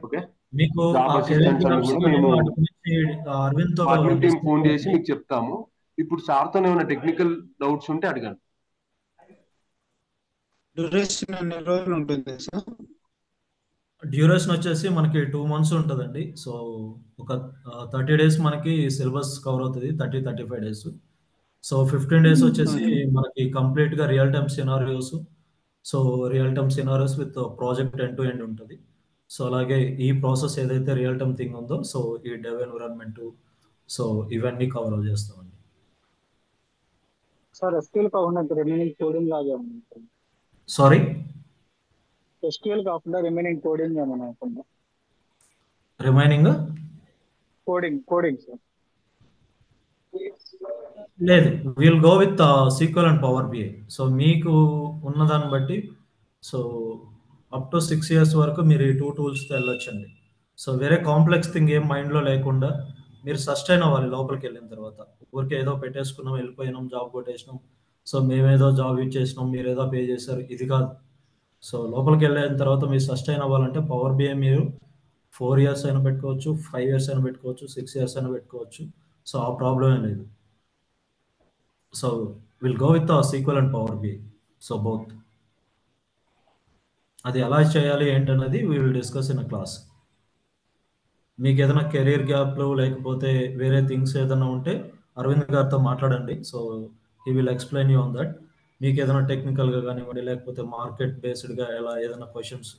ఓకే, మీకు జాబ్ అసిస్టెంట్స్ అన్ని కూడా మేము అడ్మిన్ టీం ఫోన్ చేసి మీకు చెప్తాము. ఇప్పుడు సార్తో ఏమైనా టెక్నికల్ డౌట్స్ ఉంటే అడగండి. డ్యూరేషన్ ఎన్ని రోజులు ఉంటుంది సార్? డ్యూరేషన్ వచ్చేసి మనకి 2 months ఉంటుందండి. సో ఒక 30 days మనకి సిలబస్ కవర్ అవుతుంది, 30-35 days. సో 15 days వచ్చేసి మనకి కంప్లీట్గా real time scenarios. So real time scenarios with project end to end ఉంటుంది. సో అలాగే ఈ ప్రాసెస్ ఏదైతే రియల్ టైమ్ థింగ్ ఉందో, సో ఈ డెవ్ ఎన్విరాన్మెంట్, సో ఇవన్నీ కవర్ చేస్తామండి. సార్ ఎస్క్యూఎల్ కాకుండా రిమైనింగ్ కోడింగ్ లాగా ఉంటుంది. సారీ, ఎస్క్యూఎల్ కాకుండా రిమైనింగ్ కోడింగ్ ఏమైనా అనుకుంటా? రిమైనింగ్ కోడింగ్ సార్ లేదు, will go with sequel and power BI. So మీకు ఉన్నదాన్ని బట్టి సో అప్ టు 6 years వరకు మీరు ఈ 2 tools వెళ్ళొచ్చండి. సో వేరే కాంప్లెక్స్ థింగ్ ఏం మైండ్లో లేకుండా మీరు సస్టైన్ అవ్వాలి లోపలికి వెళ్ళిన తర్వాత. ఊరికే ఏదో పెట్టేసుకున్నాం, వెళ్ళిపోయినాం, జాబ్ కొట్టేసినాం, సో మేమేదో జాబ్ ఇచ్చేసినాం, మీరు ఏదో పే చేశారు, ఇది కాదు. సో లోపలికి వెళ్ళిన తర్వాత మీరు సస్టైన్ అవ్వాలంటే పవర్ బిఐ మీరు 4 years అయినా పెట్టుకోవచ్చు, 5 years అయినా పెట్టుకోవచ్చు, 6 years అయినా పెట్టుకోవచ్చు. సో ఆ ప్రాబ్లం ఏం లేదు. So will go with SQL and power BI. So both అది ఎలా చేయాలి ఏంటన్నది we will discuss in a class. మీకు ఏదైనా కెరీర్ గ్యాప్లు లేకపోతే వేరే థింగ్స్ ఏదైనా ఉంటే అరవింద్ గారితో మాట్లాడండి. So he will explain you on that. మీకు ఏదైనా టెక్నికల్గా కానివ్వండి లేకపోతే మార్కెట్ బేస్డ్గా ఎలా ఏదైనా క్వశ్చన్స్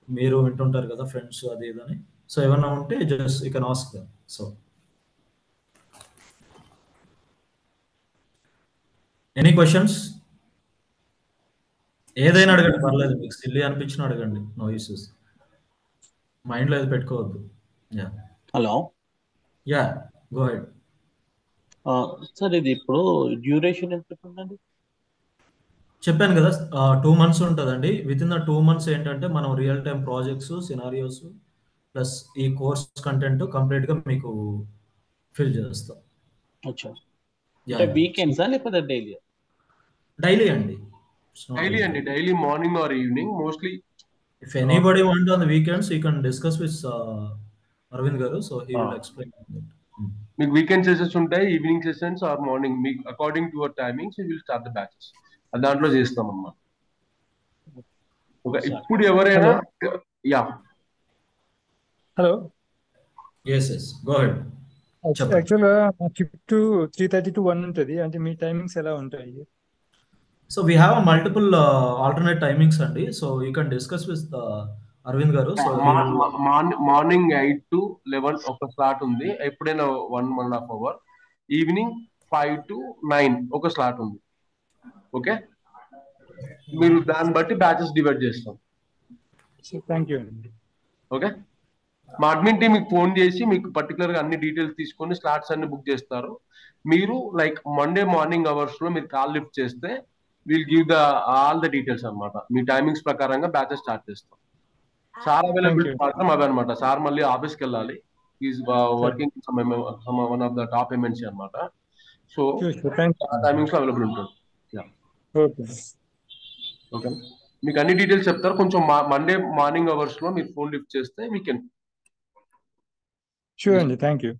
మీరు వింటుంటారు కదా ఫ్రెండ్స్ అది ఇదని. సో ఏమైనా ఉంటే just you can ask them. So any questions? ఏదైనా అడగండి, పర్లేదు. మీకు సిల్లీ అనిపించిన అడగండి, నో ఇష్యూస్. మైండ్లో ఏది పెట్టుకోవద్దు. Yeah hello yeah go head. Sir, ఇది ఇప్పుడు డ్యూరేషన్ ఎంత ఉంటుందండి? చెప్పాను కదా 2 months ఉంటుందండి. విత్ ఇన్ ద 2 months ఏంటంటే మనం real time projects, scenarios plus ఈ కోర్స్ కంటెంట్ కంప్లీట్గా మీకు ఫిల్ చేస్తాం. అచ్చా, అంటే వీకెండ్సా లేకపోతే డైలీ? డైలీ అండి. Daily morning or evening mostly. If anybody want on the weekends you can discuss with Aravind garu. So he will explain. మీకు వీకెండ్ సెషన్స్ ఉంటాయి, ఈవినింగ్ సెషన్స్ ఆర్ మార్నింగ్, మీకు according to your timings you will start the batches. దాంట్లో చేస్తాం అన్నమాట. Okay, ఇప్పుడు ఎవరైనా yeah hello. Yes go ahead. యాక్చువల్గా shift 3:30 to 1 ఉంటుంది. అంటే మీ టైమింగ్స్ ఎలా ఉంటాయి? So we have multiple alternate timings అండి. So you can discuss with Aravind garu. So morning 8 to 11 ఒక స్లాట్ ఉంది, ఎప్పుడైనా 1.5 hour. ఈవినింగ్ 5 to 9 ఒక స్లాట్ ఉంది. ఓకే, మీరు దాన్ని బట్టి బ్యాచెస్ డివైడ్ చేస్తాం. థ్యాంక్ యూ అండి. ఓకే, మా అడ్మిన్ టీమ్ మీకు ఫోన్ చేసి మీకు పర్టికులర్ గా అన్ని డీటెయిల్స్ తీసుకొని స్లాట్స్ అన్ని బుక్ చేస్తారు. మీరు లైక్ మండే మార్నింగ్ అవర్స్ లో మీరు కాల్ లిఫ్ట్ చేస్తే will give the all the details అనమాట. మీ టైమింగ్స్ ప్రకారంగా బ్యాచెస్ స్టార్ట్ చేస్తాం. సార్ అవైలబిలిటీ మాత్రం అవే అనమాట. సార్ మళ్ళీ ఆఫీస్కి వెళ్ళాలి, is working one of the top MNC అనమాట. సో టైమింగ్స్ లో అవైలబుల్ ఉంటుంది. ఓకే, మీకు అన్ని డీటెయిల్స్ చెప్తారు. కొంచెం మండే మార్నింగ్ అవర్స్ లో మీరు ఫోన్ లిఫ్ట్ చేస్తే వీ కెన్. షూర్ అండి, థ్యాంక్ యూ.